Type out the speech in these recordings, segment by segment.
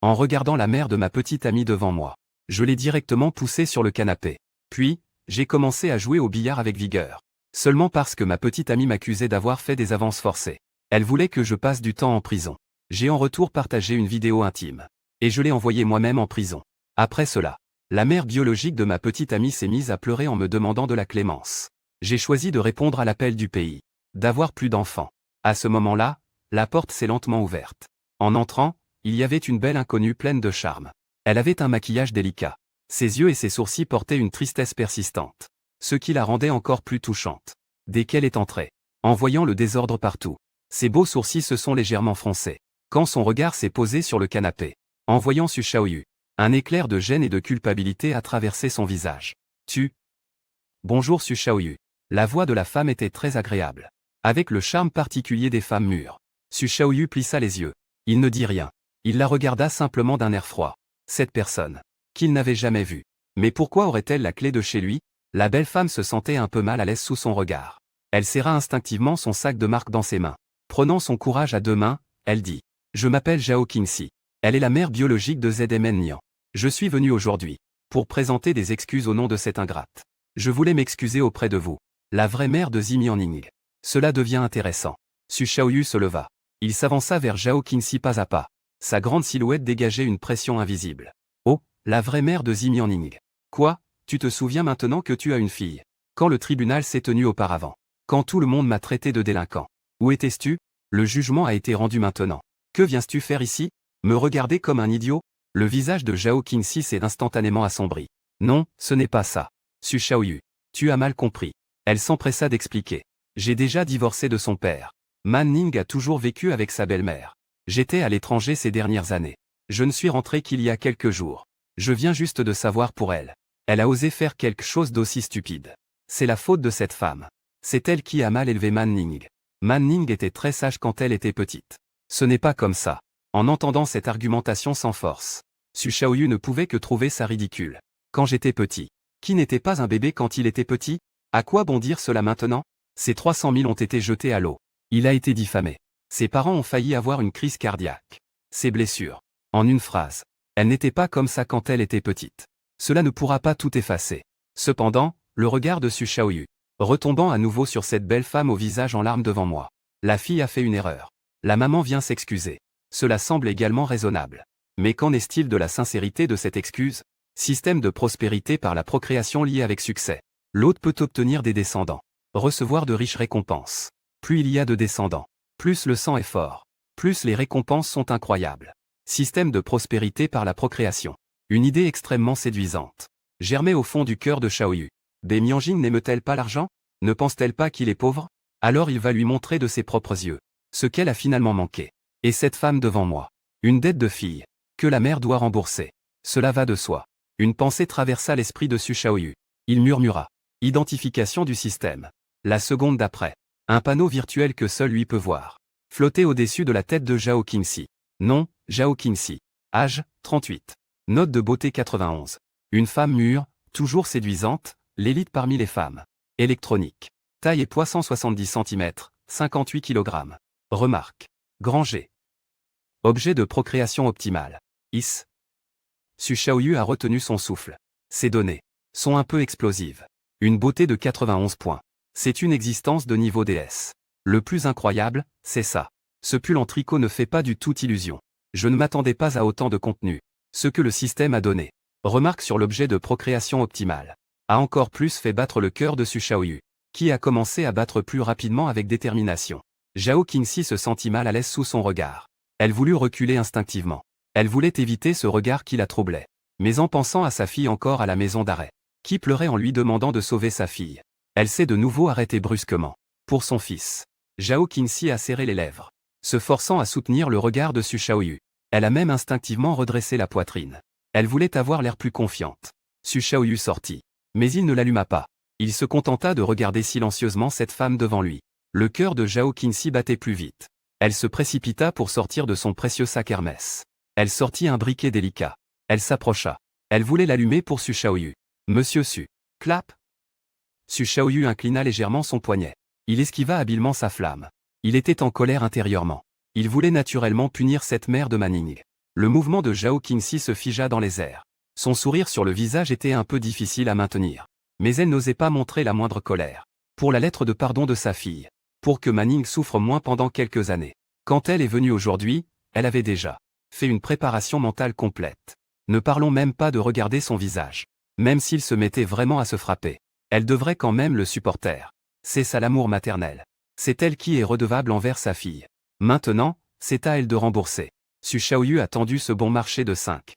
en regardant la mère de ma petite amie devant moi. Je l'ai directement poussée sur le canapé. Puis, j'ai commencé à jouer au billard avec vigueur. Seulement parce que ma petite amie m'accusait d'avoir fait des avances forcées. Elle voulait que je passe du temps en prison. J'ai en retour partagé une vidéo intime. Et je l'ai envoyée moi-même en prison. Après cela, la mère biologique de ma petite amie s'est mise à pleurer en me demandant de la clémence. J'ai choisi de répondre à l'appel du pays. D'avoir plus d'enfants. À ce moment-là, la porte s'est lentement ouverte. En entrant, il y avait une belle inconnue pleine de charme. Elle avait un maquillage délicat. Ses yeux et ses sourcils portaient une tristesse persistante. Ce qui la rendait encore plus touchante. Dès qu'elle est entrée, en voyant le désordre partout, ses beaux sourcils se sont légèrement froncés. Quand son regard s'est posé sur le canapé, en voyant Su Shaoyu, un éclair de gêne et de culpabilité a traversé son visage. Bonjour Su Shaoyu. La voix de la femme était très agréable. Avec le charme particulier des femmes mûres. Su Shaoyu plissa les yeux. Il ne dit rien. Il la regarda simplement d'un air froid. Cette personne, qu'il n'avait jamais vue. Mais pourquoi aurait-elle la clé de chez lui? La belle femme se sentait un peu mal à l'aise sous son regard. Elle serra instinctivement son sac de marque dans ses mains. Prenant son courage à deux mains, elle dit. Je m'appelle Zhao Qingxi. Elle est la mère biologique de ZMN Nian. Je suis venue aujourd'hui pour présenter des excuses au nom de cette ingrate. Je voulais m'excuser auprès de vous, la vraie mère de Zimianing. Cela devient intéressant. Su Shaoyu se leva. Il s'avança vers Zhao Qingxi pas à pas. Sa grande silhouette dégageait une pression invisible. Oh, la vraie mère de Zimianing. Quoi, tu te souviens maintenant que tu as une fille? Quand le tribunal s'est tenu auparavant? Quand tout le monde m'a traité de délinquant? Où étais-tu? Le jugement a été rendu maintenant. Que viens-tu faire ici? Me regarder comme un idiot? Le visage de Zhao Qingxi s'est instantanément assombri. Non, ce n'est pas ça. Su Shaoyu, tu as mal compris. Elle s'empressa d'expliquer. J'ai déjà divorcé de son père. Man Ning a toujours vécu avec sa belle-mère. J'étais à l'étranger ces dernières années. Je ne suis rentré qu'il y a quelques jours. Je viens juste de savoir pour elle. Elle a osé faire quelque chose d'aussi stupide. C'est la faute de cette femme. C'est elle qui a mal élevé Man Ning. Man Ning était très sage quand elle était petite. Ce n'est pas comme ça. En entendant cette argumentation sans force, Su Shaoyu ne pouvait que trouver ça ridicule. Quand j'étais petit. Qui n'était pas un bébé quand il était petit? À quoi bon dire cela maintenant? Ses 300 000 ont été jetés à l'eau. Il a été diffamé. Ses parents ont failli avoir une crise cardiaque. Ses blessures. En une phrase. Elle n'était pas comme ça quand elle était petite. Cela ne pourra pas tout effacer. Cependant, le regard de Su Shaoyu, retombant à nouveau sur cette belle femme au visage en larmes devant moi. La fille a fait une erreur. La maman vient s'excuser. Cela semble également raisonnable. Mais qu'en est-il de la sincérité de cette excuse? Système de prospérité par la procréation lié avec succès. L'hôte peut obtenir des descendants. Recevoir de riches récompenses. Plus il y a de descendants, plus le sang est fort. Plus les récompenses sont incroyables. Système de prospérité par la procréation. Une idée extrêmement séduisante. Germait au fond du cœur de Shaoyu. Des Mianjin n'aime-t-elle pas l'argent? Ne pense-t-elle pas qu'il est pauvre? Alors il va lui montrer de ses propres yeux ce qu'elle a finalement manqué. Et cette femme devant moi. Une dette de fille. Que la mère doit rembourser. Cela va de soi. Une pensée traversa l'esprit de Su Shaoyu. Il murmura. Identification du système. La seconde d'après. Un panneau virtuel que seul lui peut voir. Flottait au-dessus de la tête de Zhao Qingxi. Nom, Zhao Qingxi. Âge, 38. Note de beauté 91. Une femme mûre, toujours séduisante, l'élite parmi les femmes. Électronique. Taille et poids 170 cm, 58 kg. Remarque. Grand G. Objet de procréation optimale. Is. Su Shaoyu a retenu son souffle. Ces données sont un peu explosives. Une beauté de 91 points. C'est une existence de niveau DS. Le plus incroyable, c'est ça. Ce pull en tricot ne fait pas du tout illusion. Je ne m'attendais pas à autant de contenu. Ce que le système a donné. Remarque sur l'objet de procréation optimale. A encore plus fait battre le cœur de Su Shaoyu, qui a commencé à battre plus rapidement avec détermination. Zhao Qingxi se sentit mal à l'aise sous son regard. Elle voulut reculer instinctivement. Elle voulait éviter ce regard qui la troublait. Mais en pensant à sa fille encore à la maison d'arrêt, qui pleurait en lui demandant de sauver sa fille, elle s'est de nouveau arrêtée brusquement. Pour son fils. Zhao Qingxi a serré les lèvres, se forçant à soutenir le regard de Su Shaoyu. Elle a même instinctivement redressé la poitrine. Elle voulait avoir l'air plus confiante. Su Shaoyu sortit. Mais il ne l'alluma pas. Il se contenta de regarder silencieusement cette femme devant lui. Le cœur de Zhao Qingxi battait plus vite. Elle se précipita pour sortir de son précieux sac Hermès. Elle sortit un briquet délicat. Elle s'approcha. Elle voulait l'allumer pour Su Shaoyu. Monsieur Su. Clap. Su Shaoyu inclina légèrement son poignet. Il esquiva habilement sa flamme. Il était en colère intérieurement. Il voulait naturellement punir cette mère de Manning. Le mouvement de Zhao Qingxi se figea dans les airs. Son sourire sur le visage était un peu difficile à maintenir. Mais elle n'osait pas montrer la moindre colère. Pour la lettre de pardon de sa fille. Pour que Manning souffre moins pendant quelques années. Quand elle est venue aujourd'hui, elle avait déjà fait une préparation mentale complète. Ne parlons même pas de regarder son visage. Même s'il se mettait vraiment à se frapper. Elle devrait quand même le supporter. C'est ça l'amour maternel. C'est elle qui est redevable envers sa fille. Maintenant, c'est à elle de rembourser. Su Shaoyu a tendu ce bon marché de 5.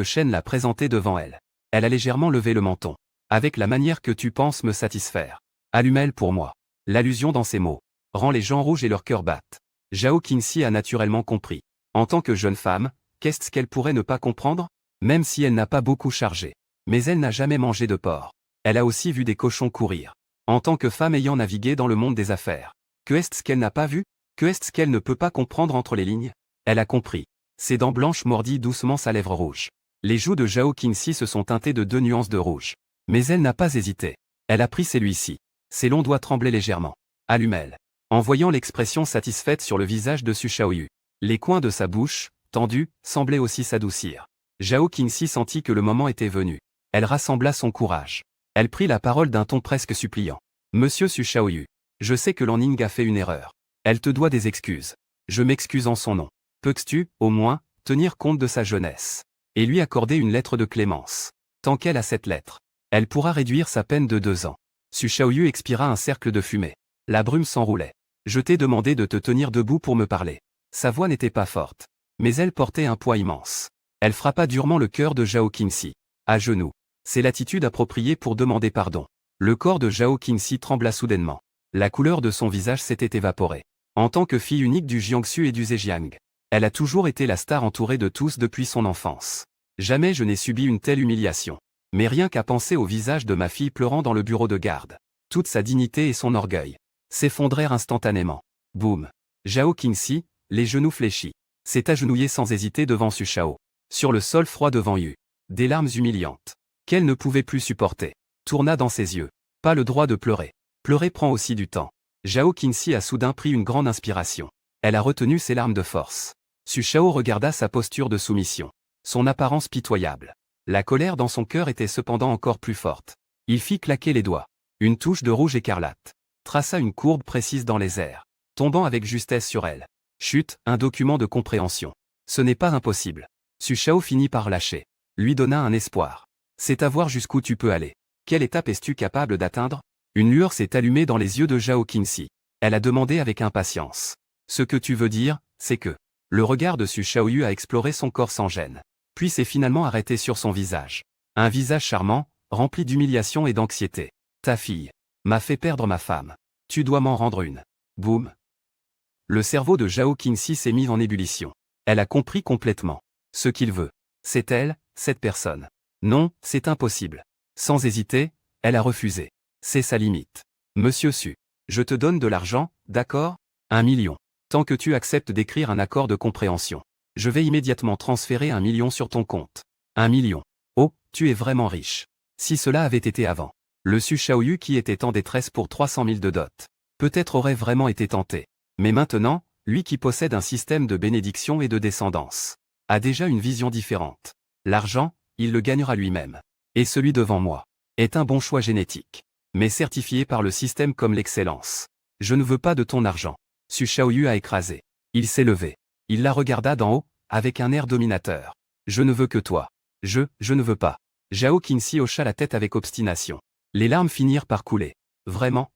Shen l'a présenté devant elle. Elle a légèrement levé le menton. Avec la manière que tu penses me satisfaire. Allumelle pour moi. L'allusion dans ces mots rend les gens rouges et leur cœur battent. Zhao Qingxi a naturellement compris. En tant que jeune femme, qu'est-ce qu'elle pourrait ne pas comprendre? Même si elle n'a pas beaucoup chargé. Mais elle n'a jamais mangé de porc. Elle a aussi vu des cochons courir. En tant que femme ayant navigué dans le monde des affaires. Que est-ce qu'elle n'a pas vu? Que est-ce qu'elle ne peut pas comprendre entre les lignes? Elle a compris. Ses dents blanches mordit doucement sa lèvre rouge. Les joues de Zhao Qingxi se sont teintées de 2 nuances de rouge. Mais elle n'a pas hésité. Elle a pris celui-ci. Ses longs doigts tremblaient légèrement. Allumelle. En voyant l'expression satisfaite sur le visage de Su Shaoyu, les coins de sa bouche, tendus, semblaient aussi s'adoucir. Zhao Qingxi sentit que le moment était venu. Elle rassembla son courage. Elle prit la parole d'un ton presque suppliant. Monsieur Su Shaoyu, je sais que Lanning a fait une erreur. Elle te doit des excuses. Je m'excuse en son nom. Peux-tu, au moins, tenir compte de sa jeunesse et lui accorder une lettre de clémence? Tant qu'elle a cette lettre, elle pourra réduire sa peine de 2 ans. Su Shaoyu expira un cercle de fumée. La brume s'enroulait. Je t'ai demandé de te tenir debout pour me parler. Sa voix n'était pas forte. Mais elle portait un poids immense. Elle frappa durement le cœur de Zhao Qingxi. À genoux. C'est l'attitude appropriée pour demander pardon. Le corps de Zhao Qingxi trembla soudainement. La couleur de son visage s'était évaporée. En tant que fille unique du Jiangsu et du Zhejiang, elle a toujours été la star entourée de tous depuis son enfance. Jamais je n'ai subi une telle humiliation. Mais rien qu'à penser au visage de ma fille pleurant dans le bureau de garde. Toute sa dignité et son orgueil s'effondrèrent instantanément. Boum. Zhao Qingxi, les genoux fléchis, s'est agenouillé sans hésiter devant Su Shao. Sur le sol froid devant Yu. Des larmes humiliantes, qu'elle ne pouvait plus supporter, tourna dans ses yeux. Pas le droit de pleurer. Pleurer prend aussi du temps. Zhao Qingxi a soudain pris une grande inspiration. Elle a retenu ses larmes de force. Su Shao regarda sa posture de soumission. Son apparence pitoyable. La colère dans son cœur était cependant encore plus forte. Il fit claquer les doigts. Une touche de rouge écarlate traça une courbe précise dans les airs, tombant avec justesse sur elle. Chut, un document de compréhension. Ce n'est pas impossible. Su Shao finit par lâcher. Lui donna un espoir. C'est à voir jusqu'où tu peux aller. Quelle étape es-tu capable d'atteindre? Une lueur s'est allumée dans les yeux de Zhao Qingxi. Elle a demandé avec impatience. Ce que tu veux dire, c'est que... Le regard de Su Shaoyu a exploré son corps sans gêne. Puis s'est finalement arrêté sur son visage. Un visage charmant, rempli d'humiliation et d'anxiété. Ta fille m'a fait perdre ma femme. Tu dois m'en rendre une. Boum. Le cerveau de Zhao Qingxi s'est mis en ébullition. Elle a compris complètement. Ce qu'il veut. C'est elle, cette personne. Non, c'est impossible. Sans hésiter, elle a refusé. C'est sa limite. Monsieur Su, je te donne de l'argent, d'accord? 1 million. Tant que tu acceptes d'écrire un accord de compréhension. Je vais immédiatement transférer 1 million sur ton compte. 1 million. Oh, tu es vraiment riche. Si cela avait été avant. Le Su Shaoyu qui était en détresse pour 300 000 de dot. Peut-être aurait vraiment été tenté. Mais maintenant, lui qui possède un système de bénédiction et de descendance, a déjà une vision différente. L'argent, il le gagnera lui-même. Et celui devant moi est un bon choix génétique. Mais certifié par le système comme l'excellence. Je ne veux pas de ton argent. Su Shaoyu a écrasé. Il s'est levé. Il la regarda d'en haut, avec un air dominateur. Je ne veux que toi. Je ne veux pas. Zhao Qingxi hocha la tête avec obstination. Les larmes finirent par couler. Vraiment?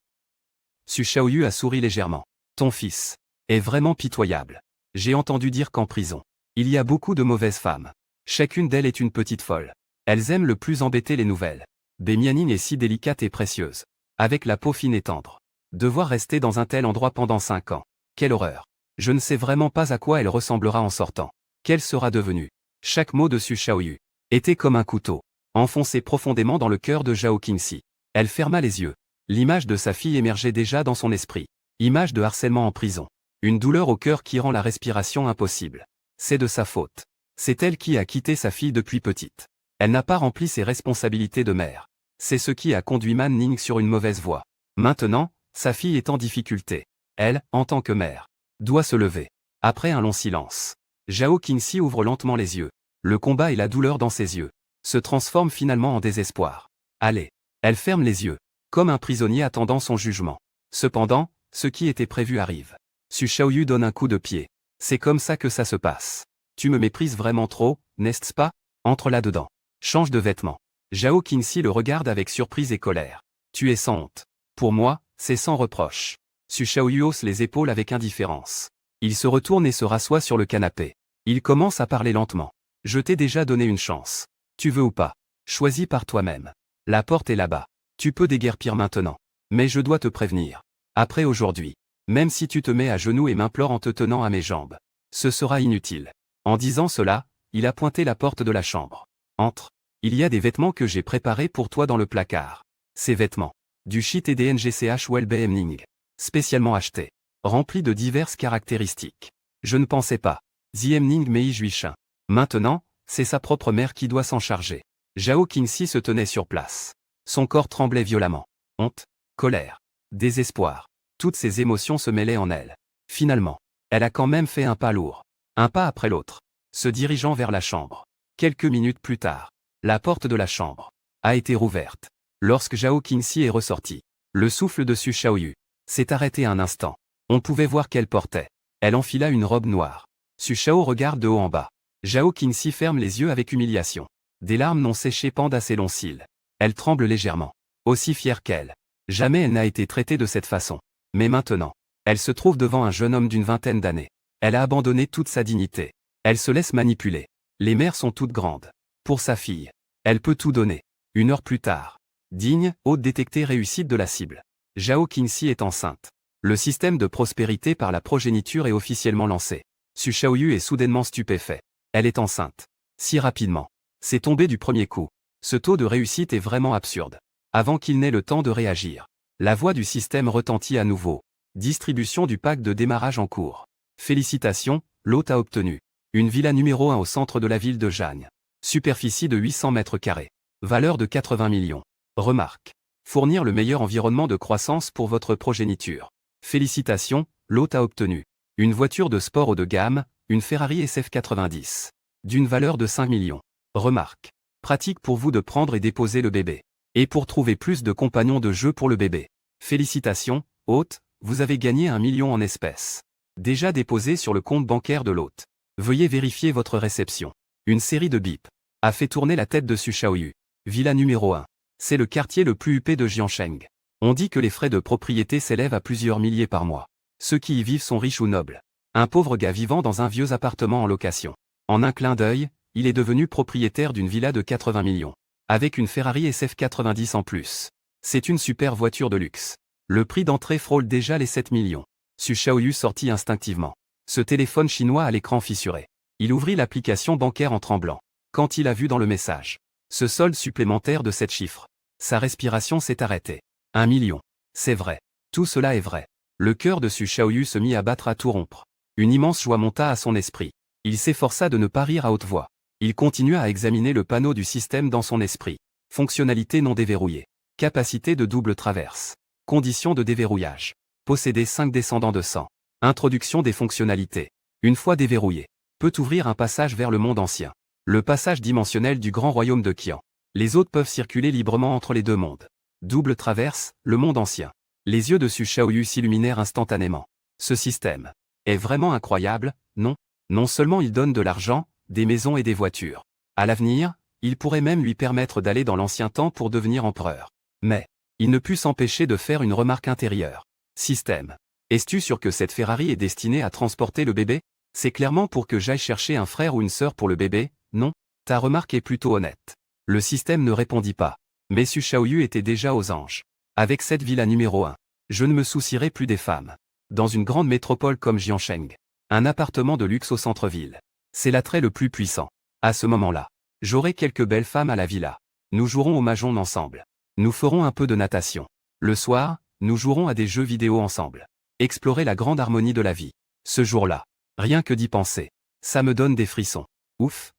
Su Shaoyu a souri légèrement. Ton fils est vraiment pitoyable. J'ai entendu dire qu'en prison, il y a beaucoup de mauvaises femmes. Chacune d'elles est une petite folle. Elles aiment le plus embêter les nouvelles. Mianine est si délicate et précieuse. Avec la peau fine et tendre. Devoir rester dans un tel endroit pendant 5 ans. Quelle horreur. Je ne sais vraiment pas à quoi elle ressemblera en sortant. Qu'elle sera devenue. Chaque mot de Su Shaoyu était comme un couteau, enfoncé profondément dans le cœur de Zhao Qingxi. Elle ferma les yeux. L'image de sa fille émergeait déjà dans son esprit. Image de harcèlement en prison. Une douleur au cœur qui rend la respiration impossible. C'est de sa faute. C'est elle qui a quitté sa fille depuis petite. Elle n'a pas rempli ses responsabilités de mère. C'est ce qui a conduit Man Ning sur une mauvaise voie. Maintenant, sa fille est en difficulté. Elle, en tant que mère, doit se lever. Après un long silence, Zhao Qingxi ouvre lentement les yeux. Le combat et la douleur dans ses yeux se transforment finalement en désespoir. Allez. Elle ferme les yeux, comme un prisonnier attendant son jugement. Cependant, ce qui était prévu arrive. Su Shaoyu donne un coup de pied. C'est comme ça que ça se passe. Tu me méprises vraiment trop, n'est-ce pas? Entre là-dedans. Change de vêtements. Zhao Qingxi le regarde avec surprise et colère. Tu es sans honte. Pour moi, c'est sans reproche. Su Shaoyu hausse les épaules avec indifférence. Il se retourne et se rassoit sur le canapé. Il commence à parler lentement. Je t'ai déjà donné une chance. Tu veux ou pas? Choisis par toi-même. La porte est là-bas. Tu peux déguerpir maintenant. Mais je dois te prévenir. Après aujourd'hui, même si tu te mets à genoux et m'implores en te tenant à mes jambes, ce sera inutile. En disant cela, il a pointé la porte de la chambre. Entre. Il y a des vêtements que j'ai préparés pour toi dans le placard. Ces vêtements. Du shit et des NGCH Wellbeing. Spécialement achetés. Remplis de diverses caractéristiques. Je ne pensais pas. Ziemning Mei Juichin. Maintenant, c'est sa propre mère qui doit s'en charger. Zhao Qingxi se tenait sur place. Son corps tremblait violemment. Honte, colère, désespoir. Toutes ces émotions se mêlaient en elle. Finalement, elle a quand même fait un pas lourd. Un pas après l'autre. Se dirigeant vers la chambre. Quelques minutes plus tard, la porte de la chambre a été rouverte. Lorsque Zhao Qingxi est ressorti, le souffle de Su Shaoyu s'est arrêté un instant. On pouvait voir qu'elle portait. Elle enfila une robe noire. Su Shao regarde de haut en bas. Zhao Qingxi ferme les yeux avec humiliation. Des larmes non séchées pendent à ses longs cils. Elle tremble légèrement. Aussi fière qu'elle. Jamais elle n'a été traitée de cette façon. Mais maintenant, elle se trouve devant un jeune homme d'une vingtaine d'années. Elle a abandonné toute sa dignité. Elle se laisse manipuler. Les mères sont toutes grandes. Pour sa fille, elle peut tout donner. 1 heure plus tard. Digne, haute détectée réussite de la cible. Zhao Qingxi est enceinte. Le système de prospérité par la progéniture est officiellement lancé. Su Shaoyu est soudainement stupéfait. Elle est enceinte. Si rapidement. C'est tombé du premier coup. Ce taux de réussite est vraiment absurde. Avant qu'il n'ait le temps de réagir, la voix du système retentit à nouveau. Distribution du pack de démarrage en cours. Félicitations, l'hôte a obtenu une villa numéro 1 au centre de la ville de Jagne. Superficie de 800 mètres carrés. Valeur de 80 millions. Remarque. Fournir le meilleur environnement de croissance pour votre progéniture. Félicitations, l'hôte a obtenu une voiture de sport haut de gamme, une Ferrari SF90. D'une valeur de 5 millions. Remarque. Pratique pour vous de prendre et déposer le bébé. Et pour trouver plus de compagnons de jeu pour le bébé. Félicitations, hôte, vous avez gagné 1 million en espèces. Déjà déposé sur le compte bancaire de l'hôte. Veuillez vérifier votre réception. Une série de bips a fait tourner la tête de Su Shaoyu. Villa numéro 1. C'est le quartier le plus huppé de Jiancheng. On dit que les frais de propriété s'élèvent à plusieurs milliers par mois. Ceux qui y vivent sont riches ou nobles. Un pauvre gars vivant dans un vieux appartement en location. En un clin d'œil, il est devenu propriétaire d'une villa de 80 millions. Avec une Ferrari SF90 en plus. C'est une super voiture de luxe. Le prix d'entrée frôle déjà les 7 millions. Su Shaoyu sortit instinctivement. Ce téléphone chinois à l'écran fissuré. Il ouvrit l'application bancaire en tremblant. Quand il a vu dans le message ce solde supplémentaire de 7 chiffres, sa respiration s'est arrêtée. 1 million. C'est vrai. Tout cela est vrai. Le cœur de Su Shaoyu se mit à battre à tout rompre. Une immense joie monta à son esprit. Il s'efforça de ne pas rire à haute voix. Il continua à examiner le panneau du système dans son esprit. Fonctionnalité non déverrouillée. Capacité de double traverse. Conditions de déverrouillage. Posséder 5 descendants de sang. Introduction des fonctionnalités. Une fois déverrouillé, peut ouvrir un passage vers le monde ancien. Le passage dimensionnel du grand royaume de Qian. Les autres peuvent circuler librement entre les deux mondes. Double traverse, le monde ancien. Les yeux de Su Shaoyu s'illuminèrent instantanément. Ce système est vraiment incroyable, non? Non seulement il donne de l'argent, des maisons et des voitures. À l'avenir, il pourrait même lui permettre d'aller dans l'ancien temps pour devenir empereur. Mais, il ne put s'empêcher de faire une remarque intérieure. Système. Es-tu sûr que cette Ferrari est destinée à transporter le bébé? C'est clairement pour que j'aille chercher un frère ou une sœur pour le bébé, non? Ta remarque est plutôt honnête. Le système ne répondit pas. Mais Su Shaoyu était déjà aux anges. Avec cette villa numéro 1, je ne me soucierai plus des femmes. Dans une grande métropole comme Jiancheng, un appartement de luxe au centre-ville. C'est l'attrait le plus puissant. À ce moment-là, j'aurai quelques belles femmes à la villa. Nous jouerons au mahjong ensemble. Nous ferons un peu de natation. Le soir, nous jouerons à des jeux vidéo ensemble. Explorer la grande harmonie de la vie. Ce jour-là, rien que d'y penser, ça me donne des frissons. Ouf.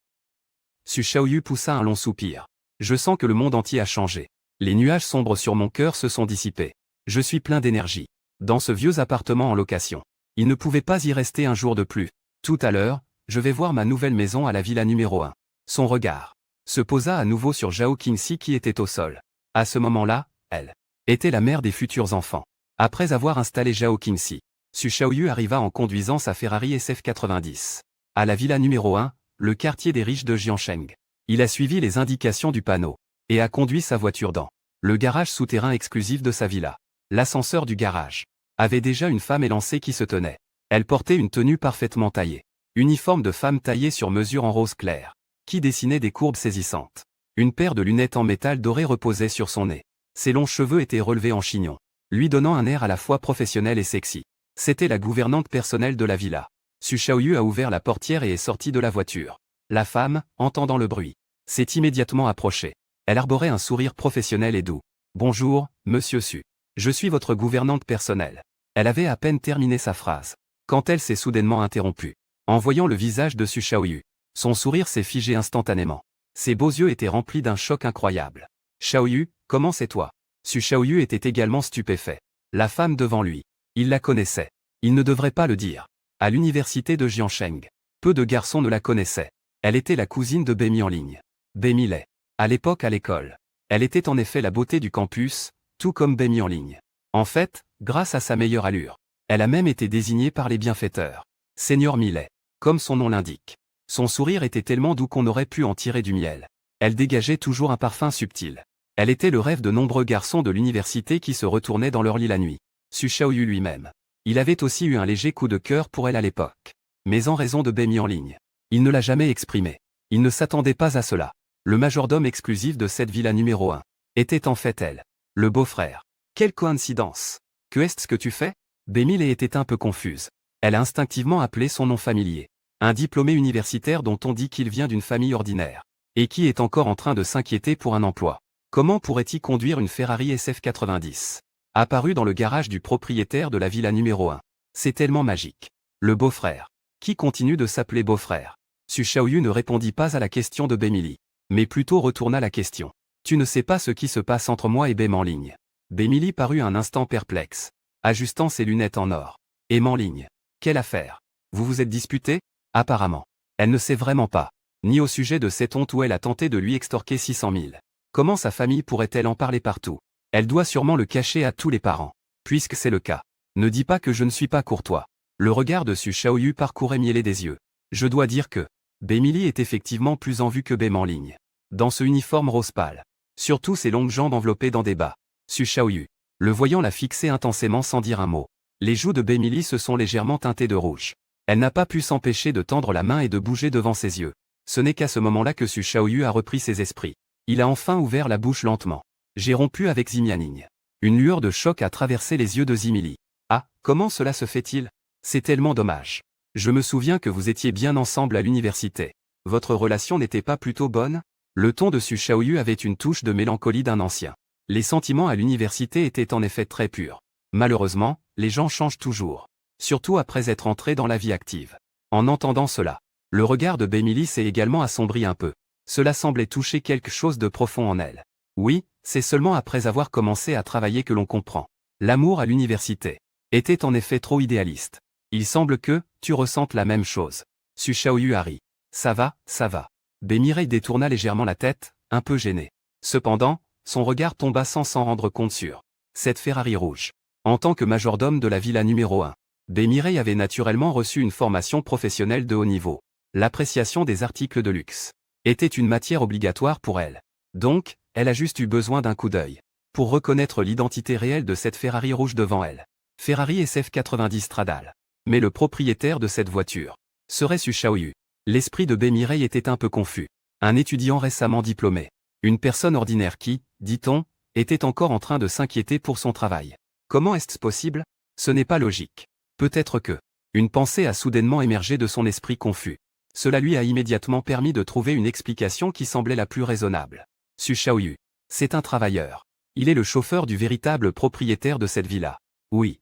Su Shaoyu poussa un long soupir. Je sens que le monde entier a changé. Les nuages sombres sur mon cœur se sont dissipés. Je suis plein d'énergie. Dans ce vieux appartement en location. Il ne pouvait pas y rester un jour de plus. Tout à l'heure, je vais voir ma nouvelle maison à la villa numéro 1. Son regard se posa à nouveau sur Zhao Qingxi qui était au sol. À ce moment-là, elle était la mère des futurs enfants. Après avoir installé Zhao Qingxi, Su Shaoyu arriva en conduisant sa Ferrari SF90. À la villa numéro 1, le quartier des riches de Jiansheng. Il a suivi les indications du panneau et a conduit sa voiture dans le garage souterrain exclusif de sa villa. L'ascenseur du garage avait déjà une femme élancée qui se tenait. Elle portait une tenue parfaitement taillée. Uniforme de femme taillé sur mesure en rose clair, qui dessinait des courbes saisissantes. Une paire de lunettes en métal doré reposait sur son nez. Ses longs cheveux étaient relevés en chignon, lui donnant un air à la fois professionnel et sexy. C'était la gouvernante personnelle de la villa. Su Shaoyu a ouvert la portière et est sortie de la voiture. La femme, entendant le bruit, s'est immédiatement approchée. Elle arborait un sourire professionnel et doux. « Bonjour, monsieur Su. Je suis votre gouvernante personnelle. » Elle avait à peine terminé sa phrase, quand elle s'est soudainement interrompue. En voyant le visage de Su Shaoyu, son sourire s'est figé instantanément. Ses beaux yeux étaient remplis d'un choc incroyable. « Shaoyu, comment c'est toi ?» Su Shaoyu était également stupéfait. La femme devant lui, il la connaissait. Il ne devrait pas le dire. À l'université de Jiansheng, peu de garçons ne la connaissaient. Elle était la cousine de Bei Mianling. Bei Milei. À l'époque à l'école, elle était en effet la beauté du campus, tout comme Bei Mianling. En fait, grâce à sa meilleure allure, elle a même été désignée par les bienfaiteurs Seigneur Milei, comme son nom l'indique. Son sourire était tellement doux qu'on aurait pu en tirer du miel. Elle dégageait toujours un parfum subtil. Elle était le rêve de nombreux garçons de l'université qui se retournaient dans leur lit la nuit. Su Shaoyu lui-même. Il avait aussi eu un léger coup de cœur pour elle à l'époque. Mais en raison de Bei Mianling, il ne l'a jamais exprimé. Il ne s'attendait pas à cela. Le majordome exclusif de cette villa numéro 1 était en fait elle, le beau-frère. Quelle coïncidence! Que est-ce que tu fais? Bei Milei était un peu confuse. Elle a instinctivement appelé son nom familier. Un diplômé universitaire dont on dit qu'il vient d'une famille ordinaire. Et qui est encore en train de s'inquiéter pour un emploi. Comment pourrait-il conduire une Ferrari SF90? Apparu dans le garage du propriétaire de la villa numéro 1. C'est tellement magique. Le beau-frère. Qui continue de s'appeler beau-frère? Su Shaoyu ne répondit pas à la question de Bei Milei, mais plutôt retourna la question. Tu ne sais pas ce qui se passe entre moi et Bei Mianling. Bei Milei parut un instant perplexe, ajustant ses lunettes en or. Et Mianling. Quelle affaire? Vous vous êtes disputé? Apparemment. Elle ne sait vraiment pas. Ni au sujet de cette honte où elle a tenté de lui extorquer 600 000. Comment sa famille pourrait-elle en parler partout? Elle doit sûrement le cacher à tous les parents. Puisque c'est le cas. Ne dis pas que je ne suis pas courtois. Le regard de Su Shaoyu parcourait Mielé des yeux. Je dois dire que Bei Milei est effectivement plus en vue que Bei Mianling. Dans ce uniforme rose pâle. Surtout ses longues jambes enveloppées dans des bas. Su Shaoyu, le voyant la fixer intensément sans dire un mot. Les joues de Bei Milei se sont légèrement teintées de rouge. Elle n'a pas pu s'empêcher de tendre la main et de bouger devant ses yeux. Ce n'est qu'à ce moment-là que Su Shaoyu a repris ses esprits. Il a enfin ouvert la bouche lentement. J'ai rompu avec Zimianing. Une lueur de choc a traversé les yeux de Zimili. Ah, comment cela se fait-il? C'est tellement dommage. Je me souviens que vous étiez bien ensemble à l'université. Votre relation n'était pas plutôt bonne? Le ton de Su Shaoyu avait une touche de mélancolie d'un ancien. Les sentiments à l'université étaient en effet très purs. Malheureusement, les gens changent toujours. Surtout après être entrés dans la vie active. En entendant cela, le regard de Bei Milei s'est également assombri un peu. Cela semblait toucher quelque chose de profond en elle. Oui, c'est seulement après avoir commencé à travailler que l'on comprend. L'amour à l'université était en effet trop idéaliste. Il semble que tu ressentes la même chose. Su Shaoyu a ri. Ça va, ça va. Bei Milei détourna légèrement la tête, un peu gêné. Cependant, son regard tomba sans s'en rendre compte sur cette Ferrari rouge. En tant que majordome de la villa numéro 1, Bei Milei avait naturellement reçu une formation professionnelle de haut niveau. L'appréciation des articles de luxe était une matière obligatoire pour elle. Donc, elle a juste eu besoin d'un coup d'œil pour reconnaître l'identité réelle de cette Ferrari rouge devant elle. Ferrari SF90 Stradale. Mais le propriétaire de cette voiture serait Su Shaoyu. L'esprit de Bei Milei était un peu confus. Un étudiant récemment diplômé. Une personne ordinaire qui, dit-on, était encore en train de s'inquiéter pour son travail. Comment est-ce possible? Ce n'est pas logique. Peut-être que une pensée a soudainement émergé de son esprit confus. Cela lui a immédiatement permis de trouver une explication qui semblait la plus raisonnable. Su Shaoyu. C'est un travailleur. Il est le chauffeur du véritable propriétaire de cette villa. Oui.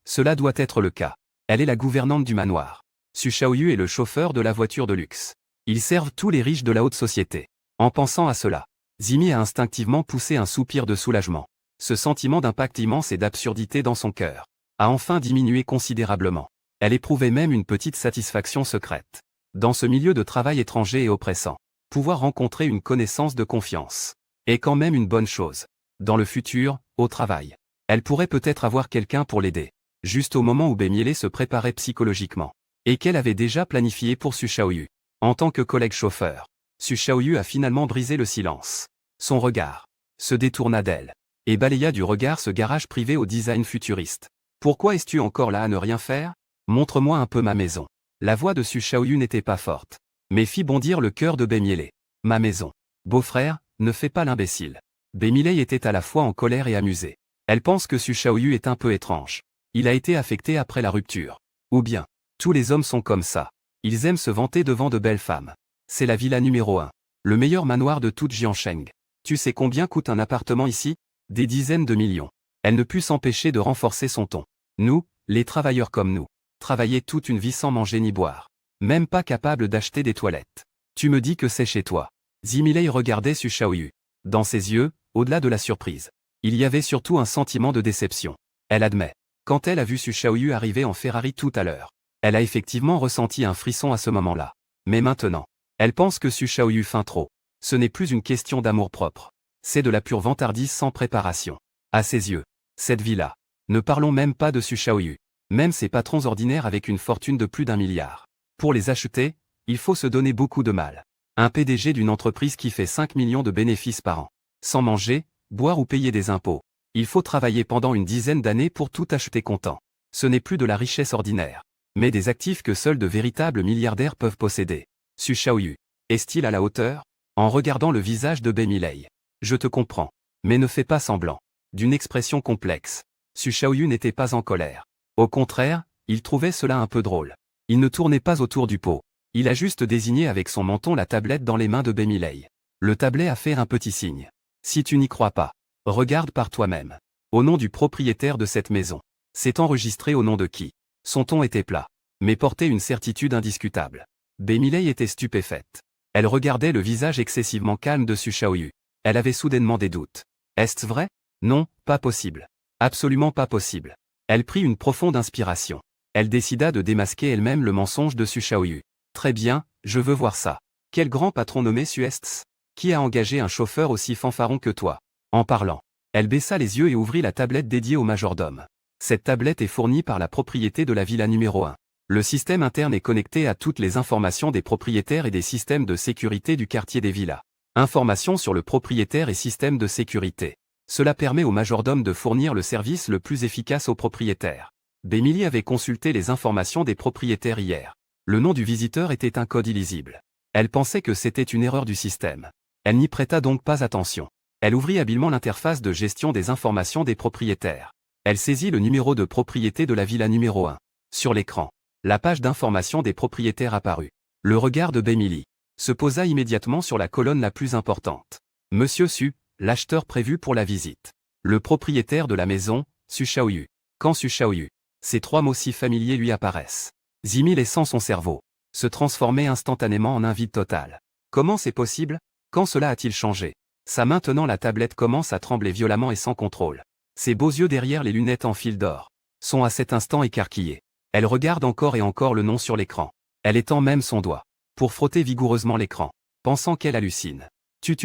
Cela doit être le cas. Elle est la gouvernante du manoir. Su Shaoyu est le chauffeur de la voiture de luxe. Ils servent tous les riches de la haute société. En pensant à cela, Zimi a instinctivement poussé un soupir de soulagement. Ce sentiment d'impact immense et d'absurdité dans son cœur a enfin diminué considérablement. Elle éprouvait même une petite satisfaction secrète. Dans ce milieu de travail étranger et oppressant, pouvoir rencontrer une connaissance de confiance est quand même une bonne chose. Dans le futur, au travail, elle pourrait peut-être avoir quelqu'un pour l'aider, juste au moment où Bemiele se préparait psychologiquement, et qu'elle avait déjà planifié pour Su Shaoyu. En tant que collègue chauffeur, Su Shaoyu a finalement brisé le silence. Son regard se détourna d'elle, et balaya du regard ce garage privé au design futuriste. Pourquoi es-tu encore là à ne rien faire? Montre-moi un peu ma maison. La voix de Su Shaoyu n'était pas forte, mais fit bondir le cœur de Bemiele. Ma maison. Beau-frère, ne fais pas l'imbécile. Bemiele était à la fois en colère et amusée. Elle pense que Su Shaoyu est un peu étrange. Il a été affecté après la rupture. Ou bien, tous les hommes sont comme ça. Ils aiment se vanter devant de belles femmes. C'est la villa numéro 1. Le meilleur manoir de toute Jiangsheng. Tu sais combien coûte un appartement ici? Des dizaines de millions. Elle ne put s'empêcher de renforcer son ton. Nous, les travailleurs comme nous, travailler toute une vie sans manger ni boire. Même pas capable d'acheter des toilettes. Tu me dis que c'est chez toi. Zimilei regardait Su Shaoyu. Dans ses yeux, au-delà de la surprise, il y avait surtout un sentiment de déception. Elle admet. Quand elle a vu Su Shaoyu arriver en Ferrari tout à l'heure, elle a effectivement ressenti un frisson à ce moment-là. Mais maintenant, elle pense que Su Shaoyu feint trop. Ce n'est plus une question d'amour-propre. C'est de la pure vantardise sans préparation. À ses yeux, cette vie-là. Ne parlons même pas de Su Shaoyu. Même ces patrons ordinaires avec une fortune de plus d'1 milliard. Pour les acheter, il faut se donner beaucoup de mal. Un PDG d'une entreprise qui fait 5 millions de bénéfices par an. Sans manger, boire ou payer des impôts. Il faut travailler pendant une dizaine d'années pour tout acheter comptant. Ce n'est plus de la richesse ordinaire, mais des actifs que seuls de véritables milliardaires peuvent posséder. Su Shaoyu, est-il à la hauteur? En regardant le visage de Bemiele. Je te comprends. Mais ne fais pas semblant. D'une expression complexe. Su Shaoyu n'était pas en colère. Au contraire, il trouvait cela un peu drôle. Il ne tournait pas autour du pot. Il a juste désigné avec son menton la tablette dans les mains de Bemiele. Le tablet a fait un petit signe. Si tu n'y crois pas, regarde par toi-même. Au nom du propriétaire de cette maison. C'est enregistré au nom de qui? Son ton était plat, mais portait une certitude indiscutable. Bemiele était stupéfaite. Elle regardait le visage excessivement calme de Su Shaoyu. Elle avait soudainement des doutes. Est-ce vrai? Non, pas possible. Absolument pas possible. Elle prit une profonde inspiration. Elle décida de démasquer elle-même le mensonge de Su Shaoyu. Très bien, je veux voir ça. Quel grand patron nommé Suests? Qui a engagé un chauffeur aussi fanfaron que toi? En parlant, elle baissa les yeux et ouvrit la tablette dédiée au majordome. Cette tablette est fournie par la propriété de la villa numéro 1. Le système interne est connecté à toutes les informations des propriétaires et des systèmes de sécurité du quartier des villas. Informations sur le propriétaire et système de sécurité. Cela permet au majordome de fournir le service le plus efficace aux propriétaires. Bemiele avait consulté les informations des propriétaires hier. Le nom du visiteur était un code illisible. Elle pensait que c'était une erreur du système. Elle n'y prêta donc pas attention. Elle ouvrit habilement l'interface de gestion des informations des propriétaires. Elle saisit le numéro de propriété de la villa numéro 1. Sur l'écran, la page d'information des propriétaires apparut. Le regard de Bemiele se posa immédiatement sur la colonne la plus importante. Monsieur Su, l'acheteur prévu pour la visite. Le propriétaire de la maison, Su Shaoyu. Quand Su Shaoyu. Ces trois mots si familiers lui apparaissent. Zimi laissant son cerveau se transformer instantanément en un vide total. Comment c'est possible? Quand cela a-t-il changé? Ça maintenant la tablette commence à trembler violemment et sans contrôle. Ses beaux yeux derrière les lunettes en fil d'or sont à cet instant écarquillés. Elle regarde encore et encore le nom sur l'écran. Elle étend même son doigt pour frotter vigoureusement l'écran, pensant qu'elle hallucine. Tu.